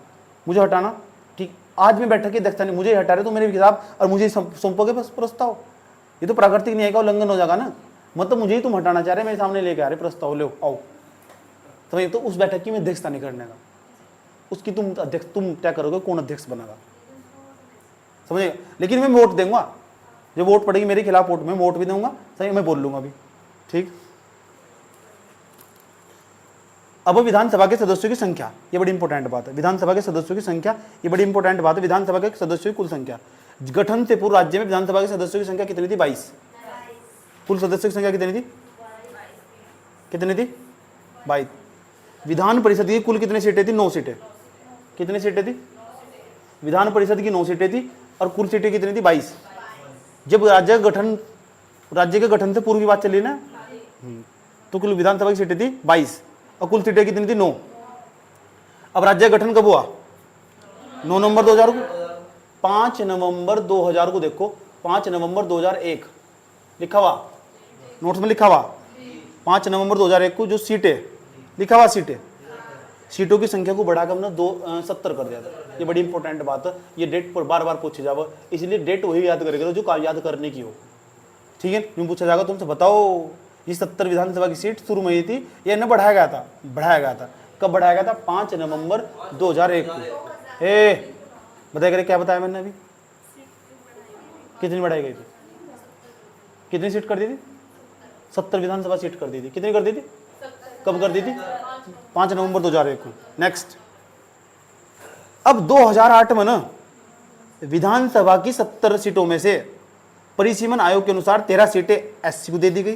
मुझे हटाना, ठीक। आज मैं बैठक की अध्यक्षता नहीं, मुझे हटा रहे तो मेरे खिलाफ और मुझे सौंपोगे बस प्रस्ताव। ये तो प्राकृतिक न्याय का उल्लंघन हो जाएगा ना, मतलब मुझे ही तुम हटाना चाह रहे, मेरे सामने लेके आ रहे प्रस्ताव, लो आओ, तो उस बैठक की मैं अध्यक्षता नहीं करने का, उसकी तुम अध्यक्ष, तुम क्या करोगे, कौन अध्यक्ष बनेगा, समझे? लेकिन मैं वोट दूंगा, जो वोट पड़ेगी मेरे खिलाफ वोट, मैं वोट भी दूंगा, सही, मैं बोल लूंगा अभी, ठीक। अब विधानसभा के सदस्यों की संख्या, ये बड़ी इंपॉर्टेंट बात है। विधानसभा के सदस्यों की संख्या, ये बड़ी इंपॉर्टेंट बात है। विधानसभा के सदस्यों की कुल संख्या, गठन से पूर्व राज्य में विधानसभा के सदस्यों की संख्या कितनी थी? 22। कुल सदस्यों की संख्या कितनी थी? 22। विधान परिषद की कुल कितनी सीटें थी? 9 सीटें। कितनी सीटें थी? विधान परिषद की 9 सीटें थी और कुल सीटें कितनी थी? 22। जब राज्य के गठन से पूर्व की बात चली ना, तो कुल विधानसभा की सीटें थी 22 और कुल सीटें कितनी थी? 9। अब राज्य गठन कब हुआ? 9 नवंबर 2000 को। 5 नवंबर 2000 को देखो, 5 नवंबर 2001 लिखा हुआ, नोट्स में लिखा हुआ, 5 नवंबर 2001 को जो सीटें लिखा हुआ, सीटों की संख्या को बढ़ाकर हमने 70 कर दिया था। ये बड़ी इंपॉर्टेंट बात है, ये डेट पर बार बार पूछे जाओ, इसलिए डेट वही याद करेगा जो याद करने की हो, ठीक है। क्यों पूछा जाएगा तुमसे, बताओ ये 70 विधानसभा की सीट शुरू में ही थी या न बढ़ाया गया था? कब बढ़ाया गया था? 5 नवंबर 2001 को। बताया करे, क्या बताया मैंने अभी? कितनी बढ़ाई गई थी? कितनी सीट कर दी थी? 70 विधानसभा सीट कर दी थी। कितनी कर दी थी? कब कर दी थी? 5 नवंबर 2001 को। नेक्स्ट, अब 2008 में ना विधानसभा की 70 सीटों में से परिसीमन आयोग के अनुसार 13 सीटें एससी को दे दी गई।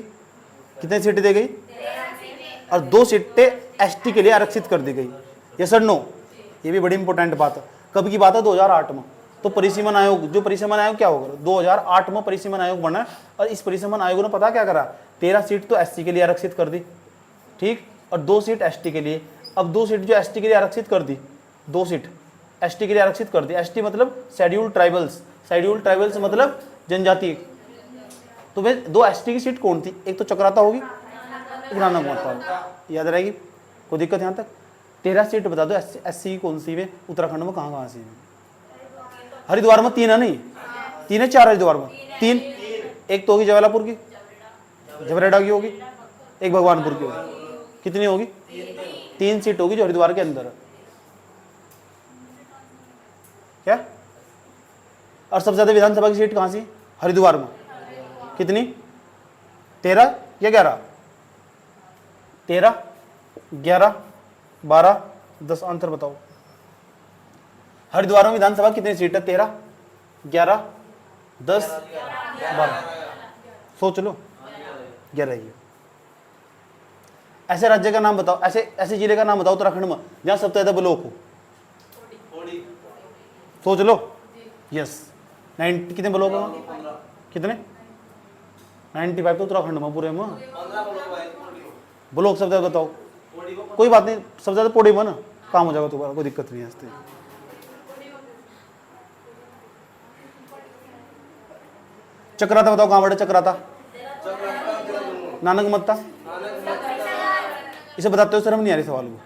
कितनी सीटें दी गई? और 2 सीटें एसटी के लिए आरक्षित कर दी गई। यस और नो? ये भी बड़ी इंपॉर्टेंट बात है। कब की बात है? 2008 में। तो परिसीमन आयोग, जो परिसीमन आयोग क्या होगा, 2008 में परिसीमन आयोग बना और इस परिसीमन आयोग ने पता क्या करा, 13 सीट तो एससी के लिए आरक्षित कर दी, ठीक, और 2 सीट एसटी के लिए। अब 2 सीट जो एसटी के लिए आरक्षित कर दी, 2 सीट एसटी के लिए आरक्षित कर दी। एसटी मतलब शेड्यूल्ड ट्राइबल्स मतलब जनजाति। तो वे 2 एसटी की सीट कौन थी? एक तो चक्राता होगी, एक राणा कुमार, याद रहेगी, कोई दिक्कत यहाँ तक? 13 सीट बता दो एससी की कौन सी में, उत्तराखंड में कहाँ सी में? हरिद्वार में 3 है, नहीं 3 है, 4 हरिद्वार में 3। एक तो होगी जवालापुर की, झबरेडा की होगी, एक भगवानपुर की होगी। कितनी होगी? 3 सीट होगी जो हरिद्वार के अंदर है। क्या? और सबसे ज्यादा विधानसभा की सीट कहाँ सी? हरिद्वार में। कितनी? 13 या 11? 13, 11, 12, 10, अंतर बताओ। हरिद्वार में विधानसभा कितनी सीट है? 13, 11, 10, 12। सोच लो, 11 ही है। ऐसे राज्य का नाम बताओ, ऐसे जिले का नाम बताओ उत्तराखंड में जहां सबसे ज्यादा ब्लॉक हो। सोच लो। यस, 90 कितने ब्लॉक है? कितने? 95 तो उत्तराखंड में पूरे में ब्लॉक सबसे ज्यादा बताओ। कोई बात नहीं, सबसे ज्यादा पौड़ी में ना काम हो जाएगा तुम्हारा, कोई दिक्कत नहीं है। चक्राता बताओ, कहाँ पढ़े चक्राता? नानक मत्ता। इसे बताते हो शर्म नहीं आ रही सवाल को?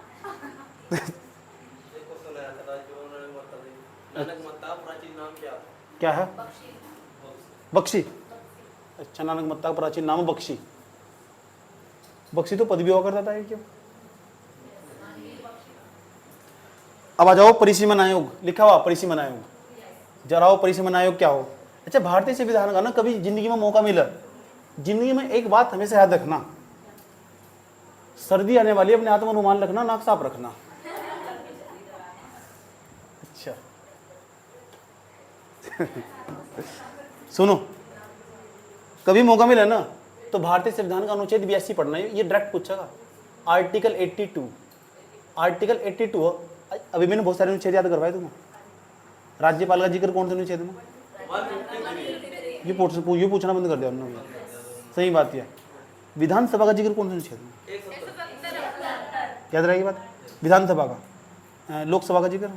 क्या है? बख्शी। अच्छा, नानक मत्ता का प्राचीन नाम बख्शी। बख्शी तो पद भी हुआ करता था ये, क्यों? अब आ जाओ परिसीमन आयोग, लिखा हुआ परिसीमन आयोग। जरा वो परिसीमन आयोग क्या हो? अच्छा, भारतीय संविधान का ना कभी जिंदगी में मौका मिला, जिंदगी में एक बात हमेशा याद रखना, सर्दी आने वाली है, अपने हाथ में रुमाल रखना, नाक साफ रखना। अच्छा सुनो, कभी मौका मिला ना तो भारतीय संविधान का अनुच्छेद 82 पढ़ना है, ये डायरेक्ट पूछेगा। Article 82, article 82। अभी मैंने बहुत सारे अनुच्छेद याद करवाए तुम्हें। राज्यपाल का जिक्र कौन से अनुच्छेद में? ये पूछना बंद कर दिया उन्होंने। सही बात है। विधानसभा का जिक्र कौन से अनुच्छेद में? याद रहेगी बात। विधानसभा का। लोकसभा का जिक्र?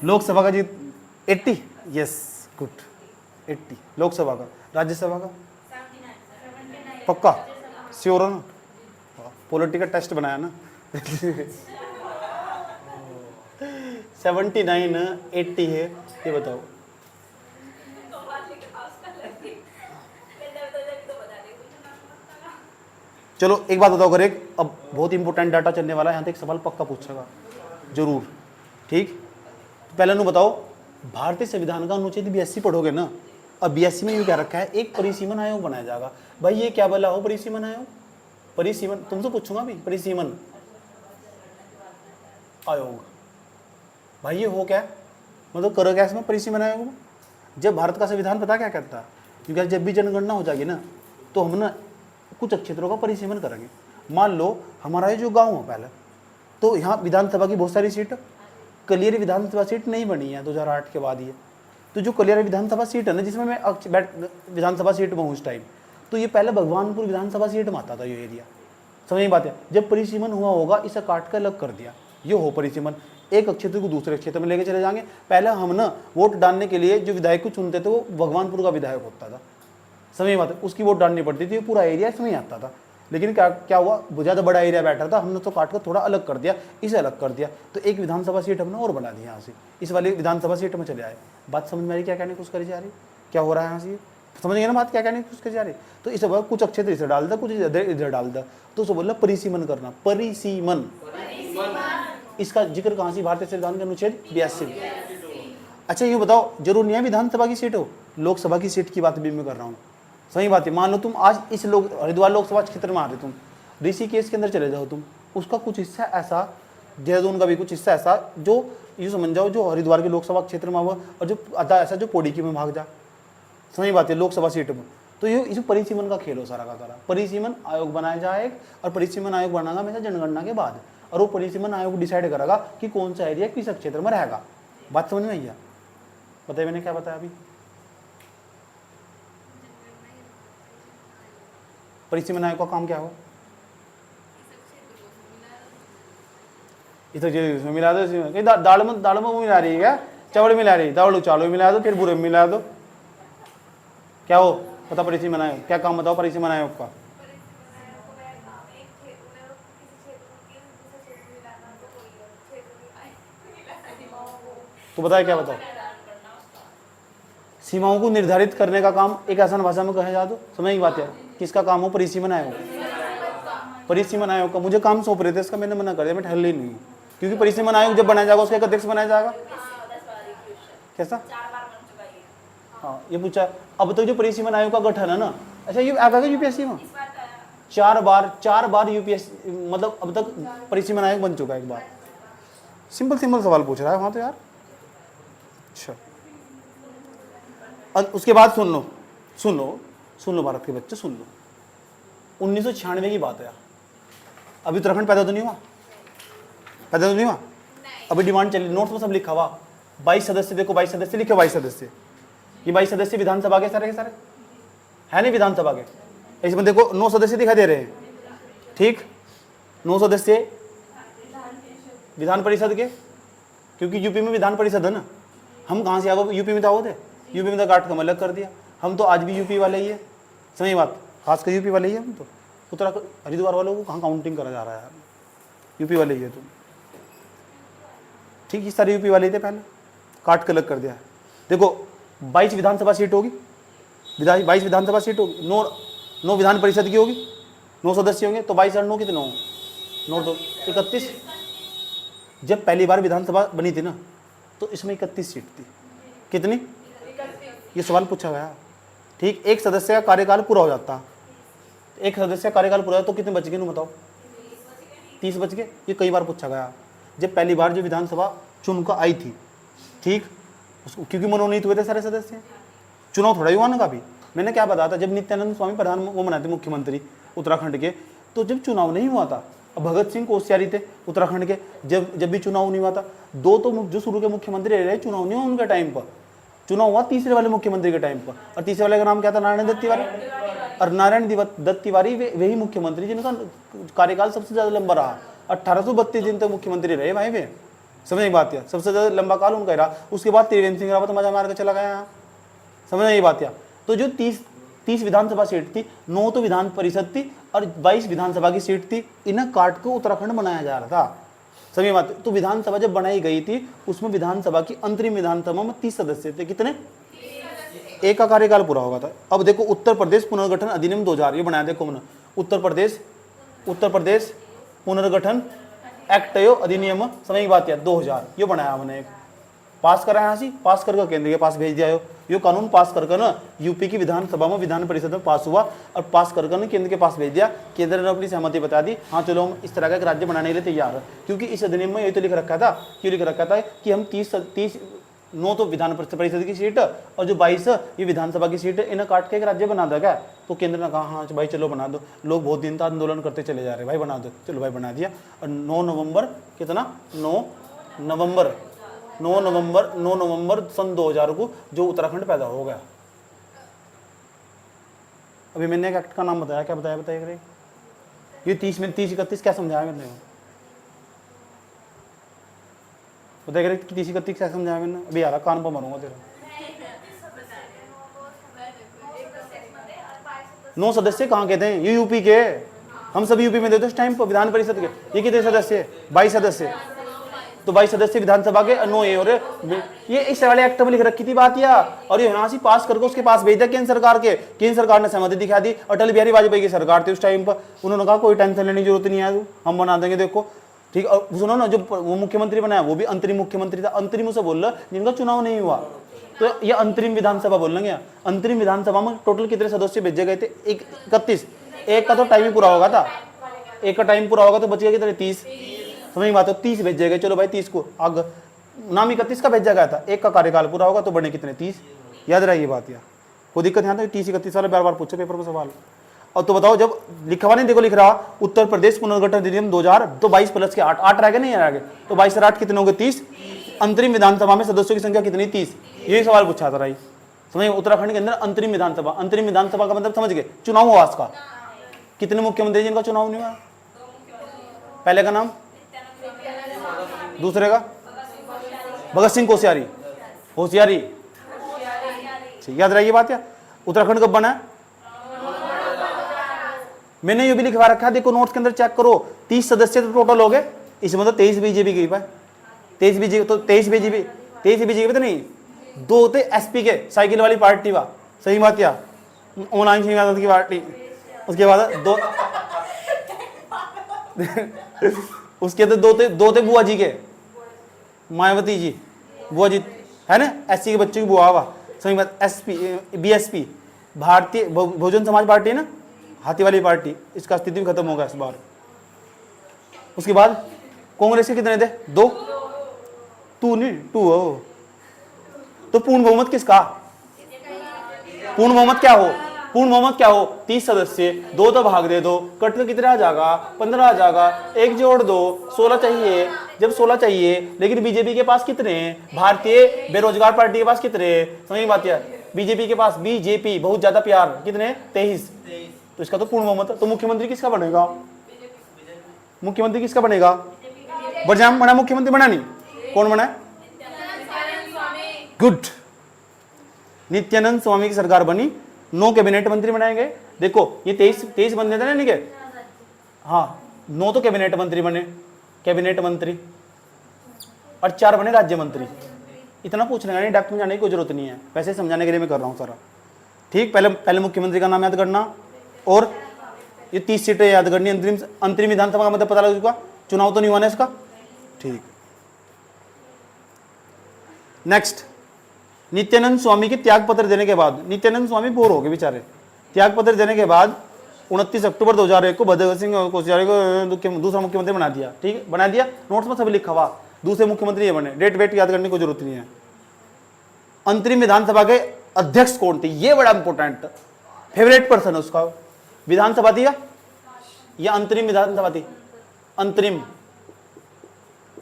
लोकसभा का जिक्र 80। यस, गुड, 80 लोकसभा का। राज्यसभा का? पक्का श्योर हो ना? पॉलिटिकल टेस्ट बनाया ना। 79, 80 है, ये बताओ। चलो एक बात बताओ, अगर एक अब बहुत इंपॉर्टेंट डाटा चलने वाला है, यहाँ तक एक सवाल पक्का पूछेगा जरूर, ठीक? तो पहले नु बताओ, भारतीय संविधान का अनुच्छेद 82 पढ़ोगे ना, अब 82 में ये क्या रखा है? एक परिसीमन आयोग बनाया जाएगा। भाई ये क्या बोला हो परिसीमन आयोग? परिसीमन तुमसे पूछूंगा भी, परिसीमन आयोग भाई ये हो क्या? मतलब करो क्या इसमें परिसीमन आयोग में? जब भारत का संविधान पता क्या कहता है, क्योंकि जब भी जनगणना हो जाएगी ना तो हम ना कुछ क्षेत्रों का परिसीमन करेंगे। मान लो हमारा ये जो गांव है पहले, तो यहाँ विधानसभा की बहुत सारी सीट, कलियर विधानसभा सीट नहीं बनी है 2008 के बाद ये, तो जो कलियर विधानसभा सीट है ना, जिसमें मैं विधानसभा सीट में हूँ इस टाइम, तो ये पहले भगवानपुर विधानसभा सीट में आता था ये एरिया। समझ में बात है? जब परिसीमन हुआ होगा इसे काट कर अलग कर दिया, ये हो परिसीमन। एक क्षेत्र को दूसरे क्षेत्र में लेके चले जाएंगे। पहले हम ना वोट डालने के लिए जो विधायक को चुनते थे वो भगवानपुर का विधायक होता था, समझ में बात है? उसकी वोट डालनी पड़ती थी, पूरा एरिया इसमें ही आता था। लेकिन क्या हुआ, ज़्यादा बड़ा एरिया बैठा था, हमने तो काट कर थोड़ा अलग कर दिया, इसे अलग कर दिया, तो एक विधानसभा सीट हमने और बना दी यहाँ से, इस वाली विधानसभा सीट में चले आए। बात समझ में आ रही क्या कहने की कोशिश करी जा रही? क्या हो रहा है यहाँ से? समझ गए ना बात क्या कहने की कोशिश करी जा रही? तो इसे बोला कुछ क्षेत्र इसे डाल दे, कुछ इधर डाल दे, तो उसे बोला परिसीमन करना। परिसीमन, इसका जिक्र कहाँ से? भारतीय संविधान के अनुच्छेद 82। अच्छा ये बताओ, जरूर नहीं है विधानसभा की सीट हो, लोकसभा की सीट की बात भी मैं कर रहा हूँ। सही बात है। मान लो तुम आज इस हरिद्वार लोकसभा क्षेत्र में आ रहे, तुम ऋषिकेश के अंदर चले जाओ, तुम उसका कुछ हिस्सा ऐसा, देहरादून का भी कुछ हिस्सा ऐसा, जो ये समझ जाओ जो हरिद्वार के लोकसभा क्षेत्र में हुआ, और जो आधा ऐसा जो पौड़ी की में भाग जा। सही बात है, लोकसभा सीट में। तो ये इस परिसीमन का खेल हो सारा का सारा। परिसीमन आयोग बनाया जाए, और परिसीमन आयोग बनाएगा हमेशा जनगणना के बाद, और वो परिसीमन आयोग डिसाइड करेगा कि कौन सा एरिया किस क्षेत्र में रहेगा। बात समझ में आई है? बताइए मैंने क्या बताया अभी? परिसीमन आयोग का काम क्या हो? इधर जो मिला दो, दाल में वो मिला रही है क्या? चावल मिला रही है, दाल चावल मिला दो, फिर बुरे मिला दो, क्या हो? पता परिसीमन आयोग क्या काम? बताओ परिसीमन आयोग का। तो बताए क्या? बताओ। सीमाओं को निर्धारित करने का काम एक आसान भाषा में कहा जा, तो समझ की बात है। किसका काम हो? परिसीमन आयोग। परिसीमन आयोग का मुझे काम सौंप रहे थे, इसका मैंने मना कर दिया, मैं ठहर ही नहीं, क्योंकि परिसीमन आयोग जब बनाया जाएगा उसका एक अध्यक्ष बनाया जाएगा। कैसा? हाँ ये पूछा। अब तो जो परिसीमन आयोग का गठन है ना, अच्छा ये आ गया यूपीएससी में 4 बार यूपीएससी, मतलब अब तक परिसीमन आयोग बन चुका है एक बार। सिंपल सवाल पूछ रहा है वहां तो यार। अच्छा और उसके बाद सुन लो भारत के बच्चे सुन लो, 1996 की बात है। अभी उत्तराखंड पैदा तो नहीं हुआ, अभी डिमांड चली, नोट्स में सब लिखा हुआ 22 सदस्य। देखो 22 सदस्य लिखे, 22 सदस्य, ये 22 सदस्य विधानसभा के सारे है नहीं विधानसभा के। इसमें देखो 9 सदस्य दिखाई दे रहे हैं, ठीक, 9 सदस्य विधान परिषद के, क्योंकि यूपी में विधान परिषद है ना। हम कहाँ से आगे यूपी में तो थे, यूपी में तो काट कम अलग कर दिया। हम तो आज भी यूपी वाले ही है, सही बात, खासकर यूपी वाले ही है हम तो। उत्तराखंड हरिद्वार वालों को कहाँ काउंटिंग करा जा रहा है यार, यूपी वाले ही है तुम, ठीक। ये सारे यूपी वाले थे, पहले काट के अलग कर दिया। देखो 22 विधानसभा सीट होगी, 22 विधानसभा सीट होगी, 9 विधान परिषद की होगी, 9 सदस्य होंगे, तो 22 और 9 कितने होंगे, 9 2 31। जब पहली बार विधानसभा बनी थी ना, तो इसमें 31 सीट थी। कितनी, ये सवाल पूछा गया, ठीक। एक सदस्य का कार्यकाल पूरा हो जाता, एक सदस्य का कार्यकाल पूरा तो कितने बच गए, ना बताओ, 30 बच गए। ये कई बार पूछा गया। जब पहली बार जो विधानसभा चुनकर आई थी, ठीक, क्योंकि मनोनीत हुए थे सारे सदस्य, चुनाव थोड़ा ही हुआ ना काफी। मैंने क्या बताया था, जब नित्यानंद स्वामी प्रधान वो बनाए थे मुख्यमंत्री उत्तराखंड के, तो जब चुनाव नहीं हुआ था, अब भगत सिंह कोश्यारी थे उत्तराखंड के, जब भी चुनाव नहीं हुआ था, दो तो जो शुरू के मुख्यमंत्री रहे, चुनाव नहीं हुआ उनके टाइम पर, चुनाव हुआ तीसरे वाले मुख्यमंत्री के टाइम पर। और तीसरे वाले का नाम क्या था, नारायण दत्त तिवारी। और नारायण दत्त तिवारी वही मुख्यमंत्री जिनका कार्यकाल सबसे ज्यादा लंबा रहा, 1832 दिन तक मुख्यमंत्री रहे भाई वे, समझ नहीं बात, या सबसे ज्यादा लंबा काल उनका रहा। उसके बाद त्रिवेंद्र सिंह रावत मजा मार के चला गया यहाँ, समझ नहीं बात। या तो जो 30 विधानसभा सीट थी, 9 तो विधान परिषद थी और 22 विधानसभा की सीट थी, इन्हें काट के उत्तराखंड बनाया जा रहा था, समझ बात। तो विधानसभा जब बनाई गई थी, उसमें विधानसभा की अंतरिम विधानसभा में 30 सदस्य थे, कितने, एक का कार्यकाल पूरा होगा था। अब देखो उत्तर प्रदेश पुनर्गठन अधिनियम 2000 ये बनाया, देखो मैंने उत्तर प्रदेश पुनर्गठन एक्ट यो अधिनियम, समझ बात है, 2000 ये बनाया मैंने, एक पास करा यहाँ से, पास करके केंद्र के पास भेज दिया। यो कानून पास कर ना यूपी की विधानसभा में विधान परिषद में पास हुआ, और पास कर ना केंद्र के पास भेज दिया। केंद्र ने अपनी सहमति बता दी, हाँ चलो हम इस तरह का एक राज्य बनाने के लिए तैयार है। क्योंकि इस अधिनियम में ये तो लिख रखा था, क्यों लिख रखा था कि हम 9 तो विधान परिषद की सीट और जो 22 ये विधानसभा की सीट, इन्हें काट के एक राज्य बना दो क्या। तो केंद्र ने कहा हाँ भाई चलो बना दो। लोग बहुत दिन तक आंदोलन करते चले जा रहे, भाई बना दो, चलो भाई बना दिया। और 9 नवंबर कितना, 9 नवंबर सन 2000 को जो उत्तराखंड पैदा हो गया। अभी मैंने एक एक्ट का नाम बताया, क्या बताया बताइए। ये 30 में 30-31 क्या समझाया मैंने, बताइए 30-31 क्या समझाया मैंने। अभी आ रहा, कान पर मारूंगा तेरा। 9 सदस्य कहाँ के थे, ये यूपी के, हम सभी यूपी में थे उस टाइम पर विधान परिषद के। ये कितने सदस्य, 22 सदस्य, तो 22 सदस्य विधानसभा के, 9 ये और ये इस वाले एक्ट में लिख रखी थी बात। या और ये यहाँ से पास करके उसके पास भेज दिया केंद्र सरकार के, केंद्र सरकार ने सहमति दिखा दी। अटल बिहारी वाजपेयी की सरकार थी उस टाइम पर, उन्होंने कहा कोई टेंशन लेने की जरूरत नहीं है, हम बना देंगे, देखो ठीक। और सुनो ना, जो वो मुख्यमंत्री बनाया वो भी अंतरिम मुख्यमंत्री था। अंतरिम उसे बोल रहा जिनका चुनाव नहीं हुआ, तो ये अंतरिम विधानसभा बोल लेंगे। अंतरिम विधानसभा में टोटल कितने सदस्य भेजे गए थे, 31। एक का तो टाइम ही पूरा होगा था, एक का टाइम पूरा होगा तो बच गया कितने, 30, समझ बात है, 30 भेजे गए। चलो भाई 30 को आग नाम 31 का भेजा गया था, एक का कार्यकाल पूरा होगा तो बने कितने, 30। याद रही बात, यार कोई दिक्कत यहाँ था, 30-31 वाले बार बार पूछे पेपर में सवाल। और तो बताओ, जब लिखा हुआ नहीं, देखो लिख रहा उत्तर प्रदेश पुनर्गठन अधिनियम 2000, तो 22 प्लस के 8 रह गए, नहीं रह गए, तो 22 और 8 कितने होंगे, 30। अंतरिम विधानसभा में सदस्यों की संख्या कितनी, 30। यही सवाल पूछा था भाई, समझ। उत्तराखंड के अंदर अंतरिम विधानसभा का मतलब समझ गए, चुनाव हुआ उसका। कितने मुख्यमंत्री जिनका चुनाव नहीं हुआ, पहले का नाम, दूसरे का भगत सिंह कोश्यारी, होशियारी, याद रही बात। या उत्तराखंड कब बना है, मैंने ये भी लिखवा रखा है, देखो नोट्स के अंदर चेक करो। 30 सदस्य तो टोटल हो गए, इसमें तो 23 बीजेपी गई भाई, 23 बीजेपी तो नहीं, 2 थे एसपी के, साइकिल वाली पार्टी वा, सही बात। या ऑनलाइन सिंह यादव की पार्टी, उसके बाद 2 उसके तो 2 थे बुआ जी के, मायावती जी, बुआ जी है ना, एससी के बच्चों की बुआ वा, सही बात। एसपी बीएसपी भारतीय बहुजन समाज पार्टी है ना, हाथी वाली पार्टी, इसका अस्तित्व भी खत्म होगा इस बार। उसके बाद कांग्रेस के कितने थे, 2, 2 हो, तो पूर्ण बहुमत किसका, पूर्ण बहुमत क्या हो, 30 सदस्य, 2 तो भाग दे दो, कट के कितना आ जाएगा, 15 आ जाएगा, 1 जोड़ दो, 16 चाहिए। जब 16 चाहिए, लेकिन बीजेपी के पास कितने, भारतीय बेरोजगार पार्टी के पास कितने, समझ बात है, बीजेपी के पास, बीजेपी बहुत ज्यादा प्यार, कितने, 23, तो इसका तो पूर्ण बहुमत। तो मुख्यमंत्री किसका बनेगा, बरजाम बना, मुख्यमंत्री बना नहीं, कौन बना है? गुड, नित्यानंद स्वामी की सरकार बनी, 9 कैबिनेट मंत्री बनाए गए। देखो ये 23 बंदे थे ना, नहीं के? हाँ, 9 तो कैबिनेट मंत्री बने, कैबिनेट मंत्री, और 4 बने राज्य मंत्री। इतना पूछने का नहीं, डेप्थ में जाने की कोई जरूरत नहीं है, वैसे समझाने के लिए मैं कर रहा हूँ सारा। ठीक, पहले मुख्यमंत्री का नाम याद करना, और ये 30 सीटें याद करनी। अंतरिम विधानसभा का मतलब पता लग चुका, चुनाव तो नहीं हुआ ना इसका। ठीक, नेक्स्ट, नित्यानंद स्वामी के त्याग पत्र देने के बाद, नित्यानंद स्वामी बोर हो गए बेचारे, त्याग पत्र देने के बाद 29 अक्टूबर 2001 को भगत सिंह कोश्यारी को दूसरा मुख्यमंत्री बना दिया। ठीक है, बना दिया, नोट्स में सभी लिखा हुआ, दूसरे मुख्यमंत्री ये बने। डेट वेट याद करने की जरूरत नहीं है। अंतरिम विधानसभा के अध्यक्ष कौन थे, ये बड़ा इंपॉर्टेंट, फेवरेट पर्सन है उसका। विधानसभा थी या अंतरिम विधानसभा थी? अंतरिम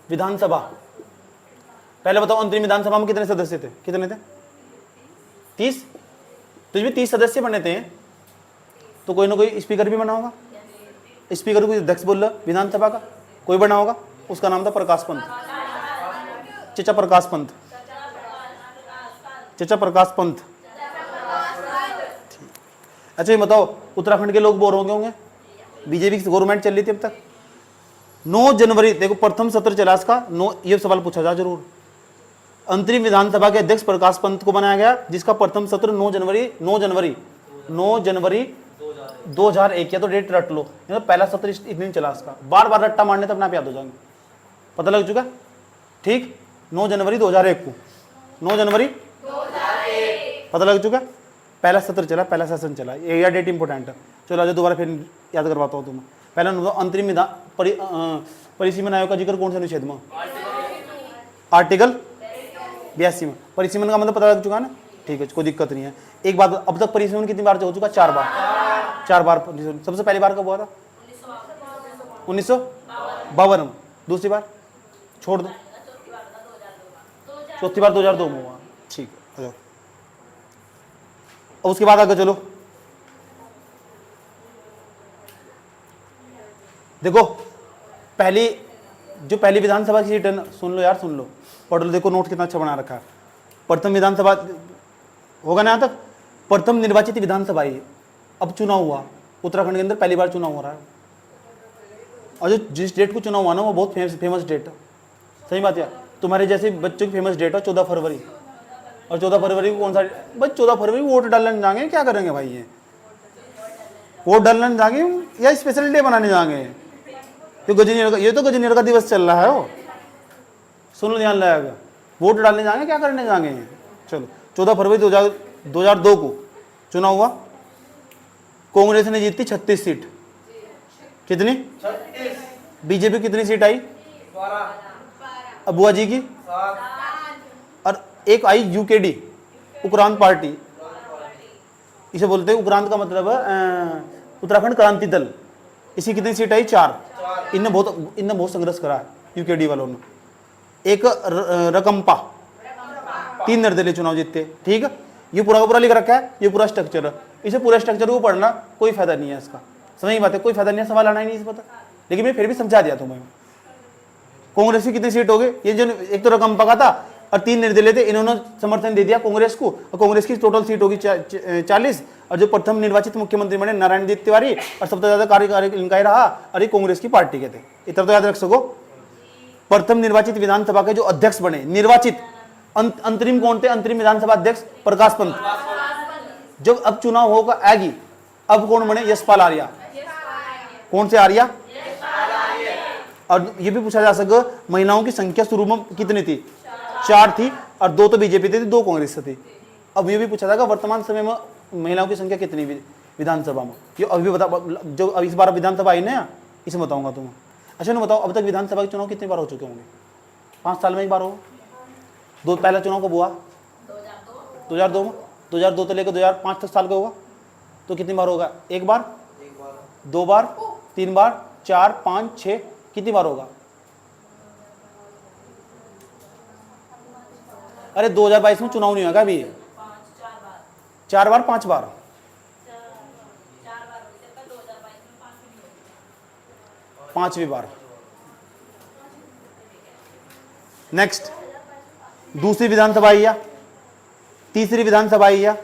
विधानसभा। पहले बताओ, अंतरिम विधानसभा में कितने सदस्य थे? कितने थे? 30। तो इसमें 30 सदस्य बने थे, तो कोई ना कोई स्पीकर भी बना होगा। स्पीकर को अध्यक्ष बोल रहा विधानसभा का, कोई बना होगा, उसका नाम था प्रकाश पंत, चचा प्रकाश पंत, चचा प्रकाश पंत। अच्छा ये बताओ, उत्तराखंड के लोग बोर हो गए होंगे, बीजेपी की गवर्नमेंट चल रही थी अब तक। 9 जनवरी, देखो प्रथम सत्र चला इसका, ये सवाल पूछा जा जरूर। अंतरिम विधानसभा के अध्यक्ष प्रकाश पंत को बनाया गया, जिसका प्रथम सत्र 9 जनवरी 2001, या तो डेट रट लो, तो पहला सत्र इस दिन चला इसका। बार बार रट्टा मारने तो अपने आप याद हो जाएंगे, पता लग चुका। ठीक, 9 जनवरी 2001 को, 9 जनवरी 2001 पता लग चुका, पहला सत्र चला, पहला सेशन चला। ये डेट इंपॉर्टेंट है। चलो आज दोबारा फिर याद करवाता हूँ तुम्हें। पहला अंतरिम परिसीमन आयोग का जिक्र कौन से अनुच्छेद में? आर्टिकल 82 में। परिसीमन का मतलब पता लग चुका है ना? ठीक है, कोई दिक्कत नहीं है। एक बात, अब तक परिसीमन कितनी बार हो चुका? 4 बार। 4 बार परिसीमन। सबसे पहली बार कब हुआ था? 1952 में। दूसरी बार छोड़ दो, चौथी बार 2002 में हुआ। ठीक है, अब उसके बाद आगे चलो। देखो पहली विधानसभा की सीट है ना, सुन लो यार, सुन लो, पढ़ लो, देखो नोट कितना अच्छा बना रखा है। प्रथम विधानसभा होगा ना, यहाँ तक प्रथम निर्वाचित विधानसभा ही। अब चुनाव हुआ उत्तराखंड के अंदर, पहली बार चुनाव हो रहा है, और जो जिस डेट को चुनाव हुआ ना, वो बहुत फेमस डेट है। सही बात है, तुम्हारे जैसे बच्चों की फेमस डेट है 14 फरवरी। और 14 फरवरी को कौन सा भाई? 14 फरवरी वोट डालने जाएंगे, क्या करेंगे भाई? ये वोट डालने जाएंगे या स्पेशल डे बनाने जाएंगे? तो ये तो गजनीर का दिवस चल रहा है, वो सुन लो, ध्यान लगाएगा। वोट डालने जाएंगे, क्या करने जाएंगे? चलो, 14 फरवरी 2002 को चुनाव हुआ। कांग्रेस ने जीती 36 सीट। कितनी? 36। बीजेपी कितनी सीट आई? 12। अबुआ जी की 7। और एक आई यूकेडी, उक्रांत पार्टी, इसे बोलते हैं उक्रांत का मतलब है उत्तराखंड क्रांति दल। इसी कितनी सीट आई? 4। इनने बहुत संघर्ष करा है यूकेडी वालों ने। एक रकम्पा, 3 निर्दलीय चुनाव जीतते। ठीक है, ये पूरा का पूरा लिख रखा है, ये पूरा स्ट्रक्चर है। इसे पूरा स्ट्रक्चर को पढ़ना कोई फायदा नहीं है इसका, समझ बात है, कोई फायदा नहीं है, सवाल आना ही नहीं इस पता। लेकिन मैं फिर भी समझा दिया तुम्हें। कांग्रेस की कितनी सीट हो गई? ये जो एक तो रकम्पा का था और 3 निर्दलीय थे, इन्होंने समर्थन दे दिया कांग्रेस को, और कांग्रेस की टोटल सीट होगी 40। और जो प्रथम निर्वाचित मुख्यमंत्री बने नारायण दत्त तिवारी, और सबसे ज्यादा कार्यकारी इनका ही रहा, और ये कांग्रेस की पार्टी के थे। इतना तो याद रख सको। प्रथम निर्वाचित विधानसभा के जो अध्यक्ष बने, निर्वाचित, अंतरिम कौन थे? अंतरिम विधानसभा अध्यक्ष प्रकाश पंत। जब अब चुनाव होगा आएगी, अब कौन बने? यशपाल आर्या। कौन से आर्या? और ये भी पूछा जा सके, महिलाओं की संख्या शुरू में कितनी थी? 4 थी, और 2 तो बीजेपी थी, 2 कांग्रेस थी। अब ये भी पूछा जाएगा वर्तमान समय में महिलाओं की संख्या कितनी विधानसभा में? ये अभी बता, जो अब इस बार विधानसभा आई ना, इसे बताऊंगा तुम्हें। अच्छा, नहीं बताओ, अब तक विधानसभा के चुनाव कितनी बार हो चुके होंगे? 5 साल में एक बार हो। पहला चुनाव कब हुआ? 2002 में। 2002 से लेकर 2005 तक साल का हुआ, तो कितनी बार होगा? 1 बार, 2 बार, 3 बार, 4, 5, 6, कितनी बार होगा? अरे 2022 में चुनाव नहीं होगा अभी। 4 बार, 5 बार, 5वीं बार। नेक्स्ट, दूसरी विधानसभा आई या, तीसरी विधानसभा आई या,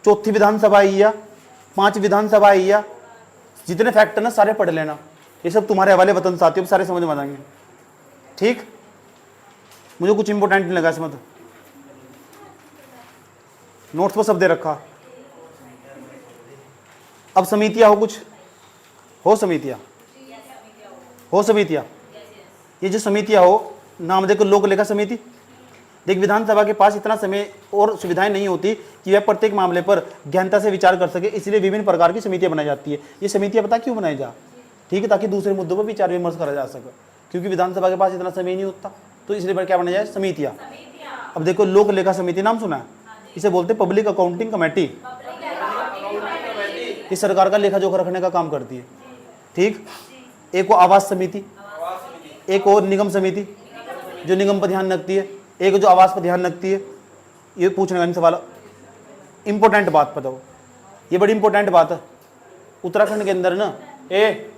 चौथी विधानसभा आई या, पांच विधानसभा आई या, जितने फैक्टर ना सारे पढ़ लेना, ये सब तुम्हारे हवाले वतन साथियों सारे समझ में आ जाएंगे। ठीक, मुझे कुछ इंपॉर्टेंट नहीं लगा इसमें, तो नोट्स पर सब दे रखा। अब समितियां हो, कुछ हो समितियां, हो समितियां, ये जो समितियां हो, नाम देखो लोक लेखा समिति। देख, विधानसभा के पास इतना समय और सुविधाएं नहीं होती कि वह प्रत्येक मामले पर गहनता से विचार कर सके, इसलिए विभिन्न प्रकार की समितियां बनाई जाती है। ये समितियां पता क्यों बनाई जा, ठीक है, ताकि दूसरे मुद्दों पर विचार विमर्श करा जा सके, क्योंकि विधानसभा के पास इतना समय नहीं होता, तो इसलिए पर क्या बनाया जाए, समितियां। अब देखो, लोक लेखा समिति नाम सुना है, इसे बोलते पब्लिक अकाउंटिंग कमेटी। इस सरकार का लेखा जोखा रखने का काम करती है। ठीक, एक वो आवास समिति, एक और निगम समिति जो निगम पर ध्यान रखती है, एक जो आवास पर ध्यान रखती है। ये पूछने का सवाल, इंपॉर्टेंट बात बताओ, ये बड़ी इंपॉर्टेंट बात है। उत्तराखंड के अंदर ना,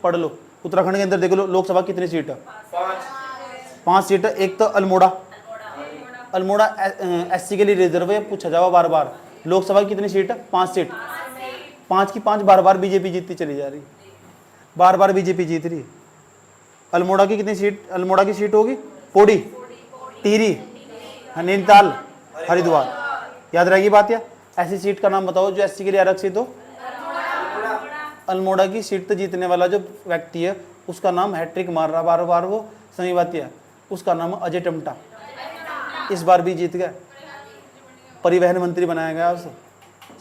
पढ़ लो, उत्तराखंड के अंदर देख लो लोकसभा कितनी सीट है, 5 सीट है। एक तो अल्मोड़ा, अल्मोड़ा SC के लिए रिजर्व है, पूछा जाओ बार बार। लोकसभा की कितनी सीट है, 5 सीट, 5 की 5 बार बार बीजेपी जीतती चली जा रही, बार बार बीजेपी जीत रही। अल्मोड़ा की कितनी सीट, अल्मोड़ा की सीट होगी, पौड़ी, टिहरी, नैनीताल, हरिद्वार, याद रहेगी बात। या ऐसी सीट का नाम बताओ जो SC के लिए आरक्षित हो। अल्मोड़ा की सीट तो जीतने वाला जो व्यक्ति है उसका नाम हैट्रिक मार रहा बार बार, वो सही बात है, उसका नाम अजय टमटा, इस बार भी जीत गया, परिवहन मंत्री बनाया गया उसे,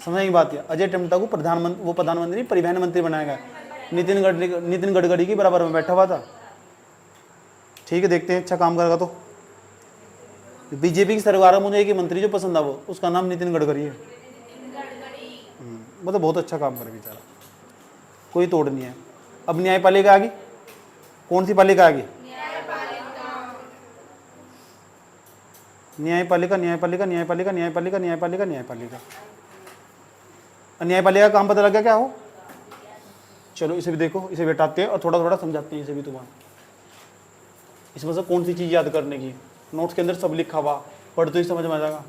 समझ की बात है। अजय टमटा को प्रधानमंत्री परिवहन मंत्री बनाया गया, नितिन गडकरी की बराबर में बैठा हुआ था। ठीक है, देखते हैं अच्छा काम करेगा तो। बीजेपी की सरकार में मुझे एक ही मंत्री जो पसंद है, वो उसका नाम नितिन गडकरी है। वो तो बहुत अच्छा काम करे बेचारा, कोई तोड़ नहीं है। अब न्यायपालिका आ गई, कौन सी पालिका आ गई, न्यायपालिका, न्यायपालिका, न्यायपालिका, न्यायपालिका, न्यायपालिका, न्यायपालिका। न्यायपालिका का काम पता लगा क्या हो, चलो इसे भी देखो, इसे बैठाते हैं और थोड़ा थोड़ा समझाते हैं इसे भी तुम्हारा। इसमें से कौन सी चीज़ याद करने की, नोट्स के अंदर सब लिखा हुआ, पढ़ तो ही समझ में आ जाएगा।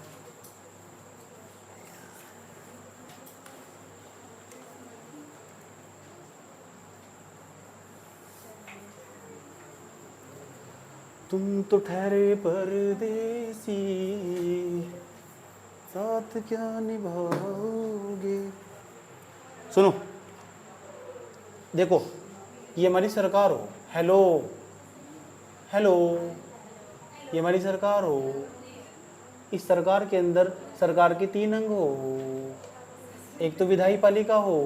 तुम तो ठहरे परदेसी, साथ क्या निभाओगे। सुनो, देखो, ये हमारी सरकार हो, हेलो हेलो, ये हमारी सरकार हो। इस सरकार के अंदर सरकार के 3 अंग हो, एक तो विधायी पालिका हो,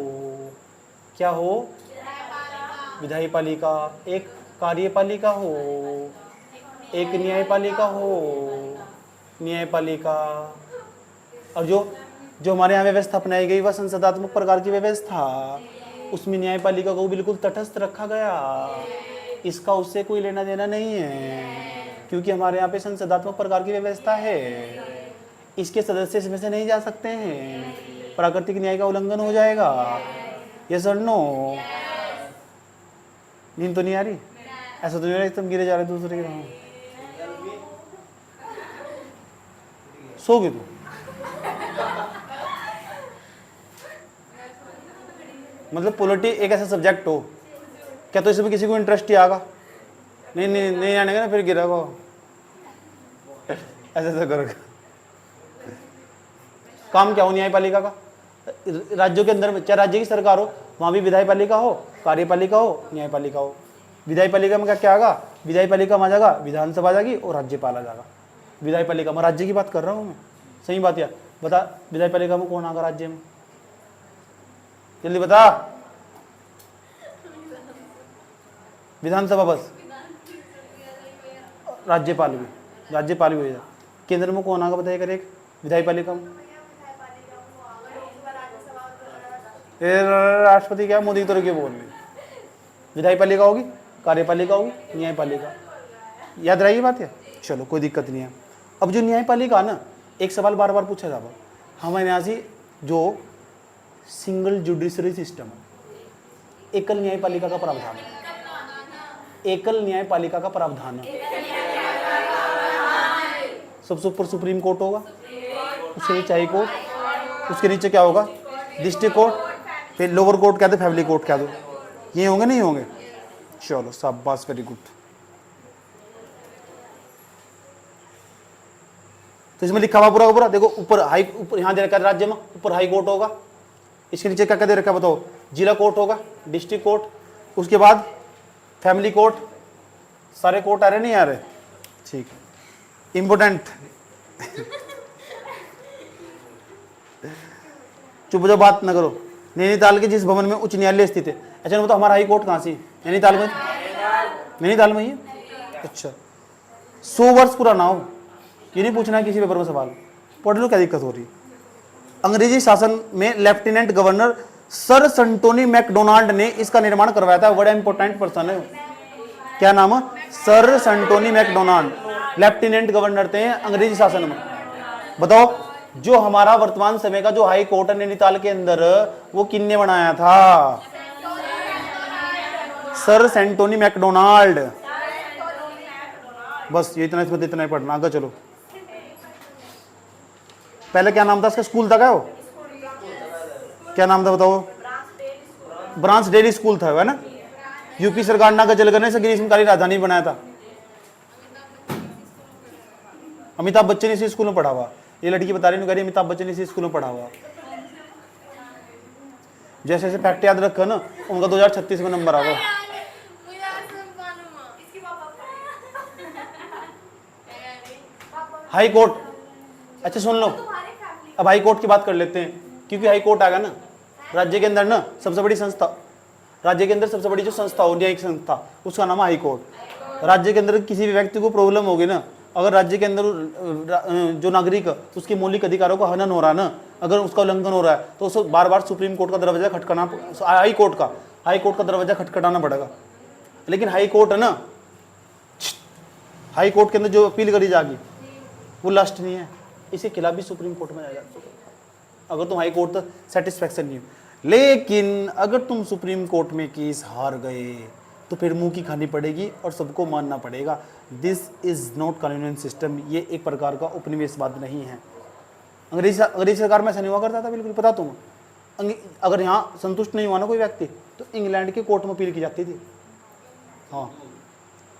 क्या हो, विधायी पालिका, एक कार्यपालिका हो, एक न्यायपालिका हो, न्यायपालिका। और जो हमारे यहाँ व्यवस्था अपनाई गई वह संसदात्मक प्रकार की व्यवस्था, उसमें न्यायपालिका को बिल्कुल तटस्थ रखा गया, इसका उससे कोई लेना देना नहीं है, क्योंकि हमारे यहाँ पे संसदात्मक प्रकार की व्यवस्था है। इसके सदस्य इसमें से नहीं जा सकते हैं, प्राकृतिक न्याय का उल्लंघन हो जाएगा। यस और नो? नींद तो नहीं आ रही, ऐसा तो नहीं रहा तुम गिरे जा रहे दूसरे के नाम, सो गए तुम। मतलब पॉलिटी एक ऐसा सब्जेक्ट हो, क्या तो इसमें किसी को इंटरेस्ट ही आएगा? नहीं आने का ना, फिर गिरा को ऐसा करोगे। काम क्या हो न्यायपालिका का? राज्यों के अंदर चाहे राज्य की सरकार हो, वहां भी विधायपालिका हो, कार्यपालिका हो, न्यायपालिका हो। विधायपालिका में क्या आएगा? विधायपालिका में आ जाएगा विधानसभा जाएगी और राज्यपाल आ जाएगा। विधायपालिका में राज्य की बात कर रहा हूँ मैं, सही बात है। बता, विधायपालिका में कौन आएगा राज्य में? जल्दी बता। विधानसभा बस, राज्यपाल भी हो जाए। केंद्र में कौन आएगा बताइए कर? एक विधायपालिका में राष्ट्रपति क्या मोदी की तरह क्यों बोल रही? विधायपालिका होगी, कार्यपालिका होगी, न्यायपालिका। याद रहेगी बात है? चलो कोई दिक्कत नहीं है। अब जो न्यायपालिका ना, एक सवाल बार बार पूछा जाता, हमारे यहाँ से जो सिंगल जुडिशरी सिस्टम है, एकल न्यायपालिका का प्रावधान है, एकल न्यायपालिका का प्रावधान है। सबसे ऊपर सुप्रीम कोर्ट होगा, उसके नीचे हाई कोर्ट, उसके नीचे क्या होगा, डिस्ट्रिक्ट कोर्ट, फिर लोअर कोर्ट कह दो, फैमिली कोर्ट कह दो। ये होंगे नहीं होंगे? चलो शाबाश, वेरी गुड। तो इसमें लिखा हुआ पूरा का पूरा देखो, ऊपर हाई, ऊपर यहाँ दे रखा है राज्य में, ऊपर हाई कोर्ट होगा, इसके नीचे क्या क्या दे रखा है बताओ, जिला कोर्ट होगा, डिस्ट्रिक्ट कोर्ट, उसके बाद फैमिली कोर्ट। सारे कोर्ट आ रहे नहीं आ रहे? ठीक, इंपोर्टेंट। चुप जाओ, बात ना करो। नैनीताल के जिस भवन में उच्च न्यायालय स्थित है, अच्छा बताओ हमारा हाई कोर्ट कहाँ से? नैनीताल में। नैनीताल में ही है? अच्छा, 100 वर्ष पुराना हो, ये नहीं पूछना है किसी पेपर में सवाल, पढ़ लो, क्या दिक्कत हो रही है। अंग्रेजी शासन में लेफ्टिनेंट गवर्नर सर संटोनी मैकडोनाल्ड ने इसका निर्माण करवाया था। बड़ा इंपॉर्टेंट पर्सन है, क्या नाम है? सर संटोनी मैकडोनाल्ड, लेफ्टिनेंट गवर्नर थे अंग्रेजी शासन में। बताओ, जो हमारा वर्तमान समय का जो हाई कोर्ट है नैनीताल के अंदर, वो किसने बनाया था? सर सेंटोनी मैकडोनाल्ड। बस ये इतना, इसमें इतना ही पढ़ना, आगे चलो। पहले क्या नाम था इसका, स्कूल था क्या वो? क्या नाम था बताओ? ब्रांच डेली स्कूल था, है ना? यूपी सरकार ने जल करने से ग्रीष्मकालीन राजधानी बनाया था। अमिताभ बच्चन इसी स्कूल में पढ़ा हुआ। ये लड़की बता रही है, अमिताभ बच्चन इसी स्कूल में पढ़ा हुआ। जैसे जैसे फैक्ट याद रखा ना, उनका 2036 में नंबर आगा। हाई कोर्ट, अच्छा सुन लो, अब हाई कोर्ट की बात कर लेते हैं, क्योंकि हाई कोर्ट आएगा ना राज्य के अंदर ना, सबसे बड़ी संस्था, राज्य के अंदर सबसे बड़ी जो संस्था हो, न्यायिक संस्था, उसका नाम है हाई कोर्ट। राज्य के अंदर किसी भी व्यक्ति को प्रॉब्लम होगी ना, अगर राज्य के अंदर जो नागरिक उसके मौलिक अधिकारों का हनन हो रहा है ना, अगर उसका उल्लंघन हो रहा है, तो उसको बार बार सुप्रीम कोर्ट का दरवाजा खटखटाना, हाई कोर्ट का दरवाजा खटखटाना पड़ेगा। लेकिन हाई कोर्ट है ना, हाई कोर्ट के अंदर जो अपील करी जाएगी वो लास्ट नहीं है, इसके खिलाफ भी सुप्रीम कोर्ट में जाएगा, अगर तुम हाई कोर्ट तक सेटिस्फैक्शन नहीं हो। लेकिन अगर तुम सुप्रीम कोर्ट में केस हार गए तो फिर मुंह की खानी पड़ेगी और सबको मानना पड़ेगा। This is not convenient system, ये एक प्रकार का उपनिवेशवाद नहीं है। अंग्रेजी सरकार में ऐसा नहीं हुआ करता था, बिल्कुल पता तुम। अगर यहाँ संतुष्ट नहीं हुआ ना कोई व्यक्ति, तो इंग्लैंड के कोर्ट में अपील की जाती थी। हाँ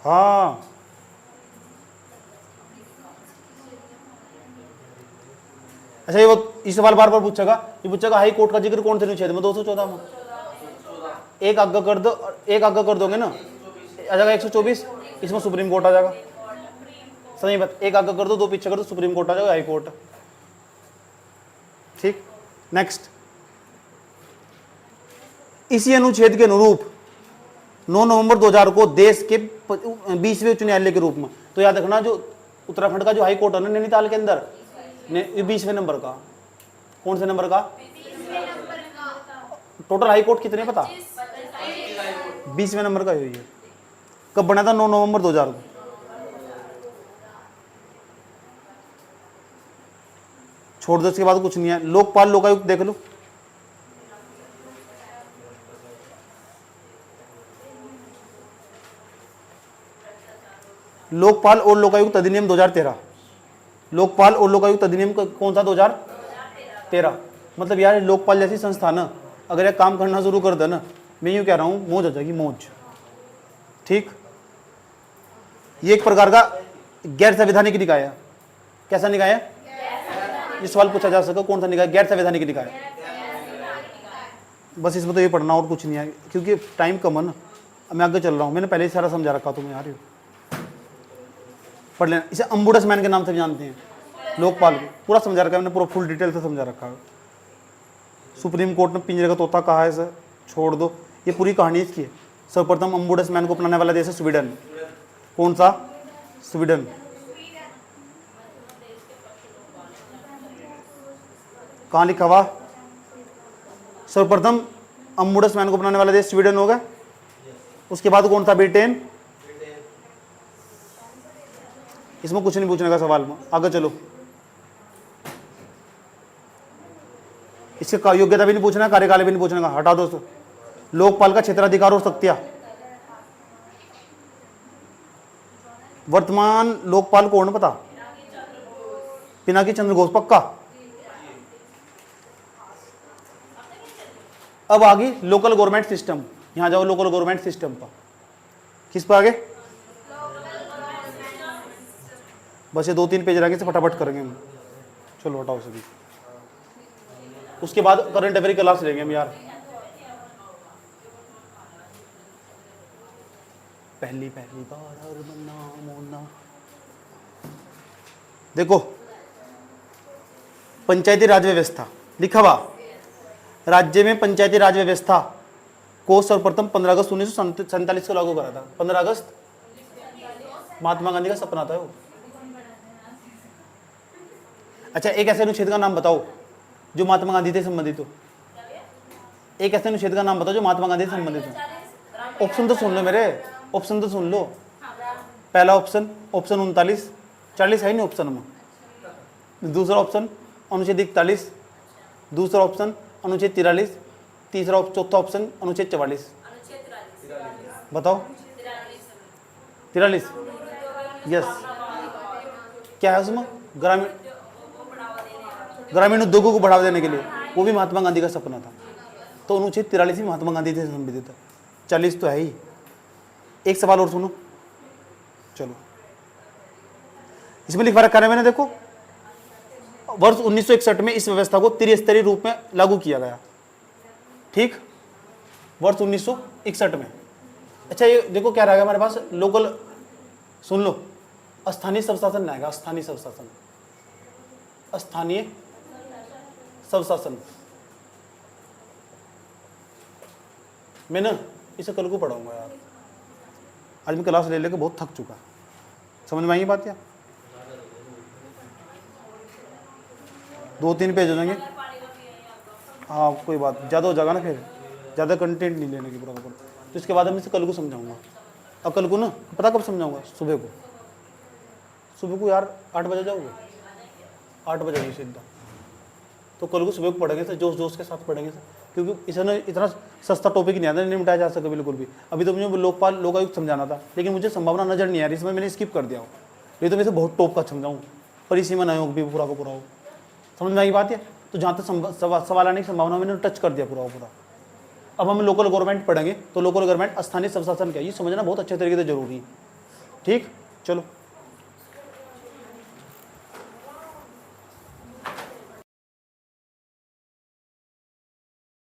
हाँ, अच्छा ये सवाल बार बार पूछेगा, ये पूछेगा हाई कोर्ट का जिक्र कौन से अनुच्छेद में? 214 में। एक आगे कर दो, एक आगे कर दोगे ना, आ जाएगा 124, इसमें सुप्रीम कोर्ट आ जाएगा। सही बात, एक आगे कर दो, दो पीछे कर दो, सुप्रीम कोर्ट आ जाएगा, हाई कोर्ट। ठीक, नेक्स्ट। इसी अनुच्छेद के अनुरूप 9 नवंबर 2000 को देश के 20वें उच्च न्यायालय के रूप में, तो याद रखना जो उत्तराखंड का जो हाई कोर्ट है ना नैनीताल के अंदर, 20वें नंबर का। कौन से नंबर का? टोटल हाई कोर्ट कितने पता? 20वें नंबर का है। कब बना था? 9 नवंबर 2000 को। छोड़ दो, इसके बाद कुछ नहीं है। लोकपाल लोकायुक्त देख लो, लोकपाल और लोकायुक्त अधिनियम 2013। लोकपाल और लोकायुक्त अधिनियम कौन सा? 2013। मतलब यार लोकपाल जैसी संस्था ना, अगर ये काम करना शुरू कर दे ना, मैं यूँ कह रहा हूँ मौज हो जाएगी, मौज। ठीक, ये एक प्रकार का गैर संवैधानिक निकाय है। कैसा निकाय है? ये सवाल पूछा जा सके, कौन सा निकाय? गैर संवैधानिक निकाय। बस इसमें तो ये पढ़ना और कुछ नहीं है, क्योंकि टाइम कम है ना। मैं आगे चल रहा हूँ, मैंने पहले ही सारा समझा रखा तुम्हें यार, पढ़ लेना। इसे अम्बुड्समैन के नाम से भी जानते हैं, लोकपाल को पूरा समझा रखा है मैंने, पूरा फुल डिटेल से समझा रखा है। सुप्रीम कोर्ट ने पिंजरे का तोता कहा है, सर छोड़ दो, ये पूरी कहानी इसकी है। सर्वप्रथम अम्बुड्समैन को अपनाने वाला देश है स्वीडन। कौन सा? स्वीडन। कहाँ लिखा हुआ? सर्वप्रथम अम्बुड्समैन को अपनाने वाला देश स्वीडन होगा। उसके बाद कौन था? ब्रिटेन। इसमें कुछ नहीं पूछने का सवाल में, आगे चलो। इसके योग्यता भी नहीं पूछना, कार्यकाल भी नहीं पूछने का, हटा दो। लोकपाल का क्षेत्राधिकार और शक्तियां। वर्तमान लोकपाल कौन पता? पिनाकी चंद्र घोष पक्का। अब आ गई लोकल गवर्नमेंट सिस्टम। यहां जाओ लोकल गवर्नमेंट सिस्टम पर, किस पर आगे? बस ये 2-3 पेज रहेंगे, से फटाफट करेंगे हम। चलो हटाओ सभी। उसके बाद करंट अफेयर की क्लास लेंगे हम यार। पहली बार और मोना। देखो पंचायती राज व्यवस्था लिखा हुआ, राज्य में पंचायती राज व्यवस्था को सर्वप्रथम 15 अगस्त 1947 को लागू करा था। 15 अगस्त महात्मा गांधी का सपना था वो। अच्छा, एक ऐसे अनुच्छेद का नाम बताओ जो महात्मा गांधी से संबंधित हो। एक ऐसे अनुच्छेद का नाम बताओ जो महात्मा गांधी से संबंधित हो। ऑप्शन तो सुन लो मेरे, ऑप्शन तो सुन लो। पहला ऑप्शन 39, 40 है नहीं ऑप्शन में। दूसरा ऑप्शन अनुच्छेद 41, दूसरा ऑप्शन अनुच्छेद 43, चौथा ऑप्शन अनुच्छेद 44। बताओ 43। यस, क्या है उसमें? ग्रामीण उद्योगों को बढ़ावा देने के लिए, वो भी महात्मा गांधी का सपना था। तो अनुच्छेद 43 ही महात्मा गांधी से संबंधित था। 40 तो है ही। एक सवाल और सुनो, चलो इसमें लिखवा रखा है मैंने, देखो वर्ष 1961 में इस व्यवस्था को त्रिस्तरीय रूप में लागू किया गया। ठीक, वर्ष 1961 में। अच्छा, ये देखो क्या रहेगा हमारे पास, लोकल, सुन लो, स्थानीय स्वशासन आएगा। स्थानीय स्वशासन, स्थानीय स्वशासन। मैं ना इसे कल को पढ़ाऊंगा यार, आज मैं क्लास ले लेकर बहुत थक चुका। समझ में आई बात? क्या 2-3 पेज हो जाएंगे। हाँ कोई बात, ज़्यादा हो जाएगा ना, फिर ज़्यादा कंटेंट नहीं लेने की पूरा। तो इसके बाद मैं इसे कल को समझाऊंगा। अब कल को ना पता कब समझाऊंगा? सुबह को यार 8 बजे जाओगे? 8 बजे सीधा। तो कल को सुबह को पढ़ेंगे सर, जोश के साथ पढ़ेंगे सर, क्योंकि इसे ना इतना सस्ता टॉपिक नहीं आता, नहीं मिटाया जा सके बिल्कुल भी। अभी तो मुझे लोकपाल लोकायुक्त समझाना था, लेकिन मुझे संभावना नजर नहीं आ रही, इसमें मैंने स्किप कर दिया हो। नहीं तो मैं इसे बहुत टॉप का समझाऊँ, परिसीमन आयोग भी पूरा का पूरा हो। समझ में आई बात है? तो जहाँ तक सवाल आने की संभावना मैंने टच कर दिया पूरा। अब हम लोकल गवर्नमेंट पढ़ेंगे, तो लोकल गवर्नमेंट स्थानीय स्वशासन क्या है ये समझना बहुत अच्छे तरीके से जरूरी है। ठीक, चलो।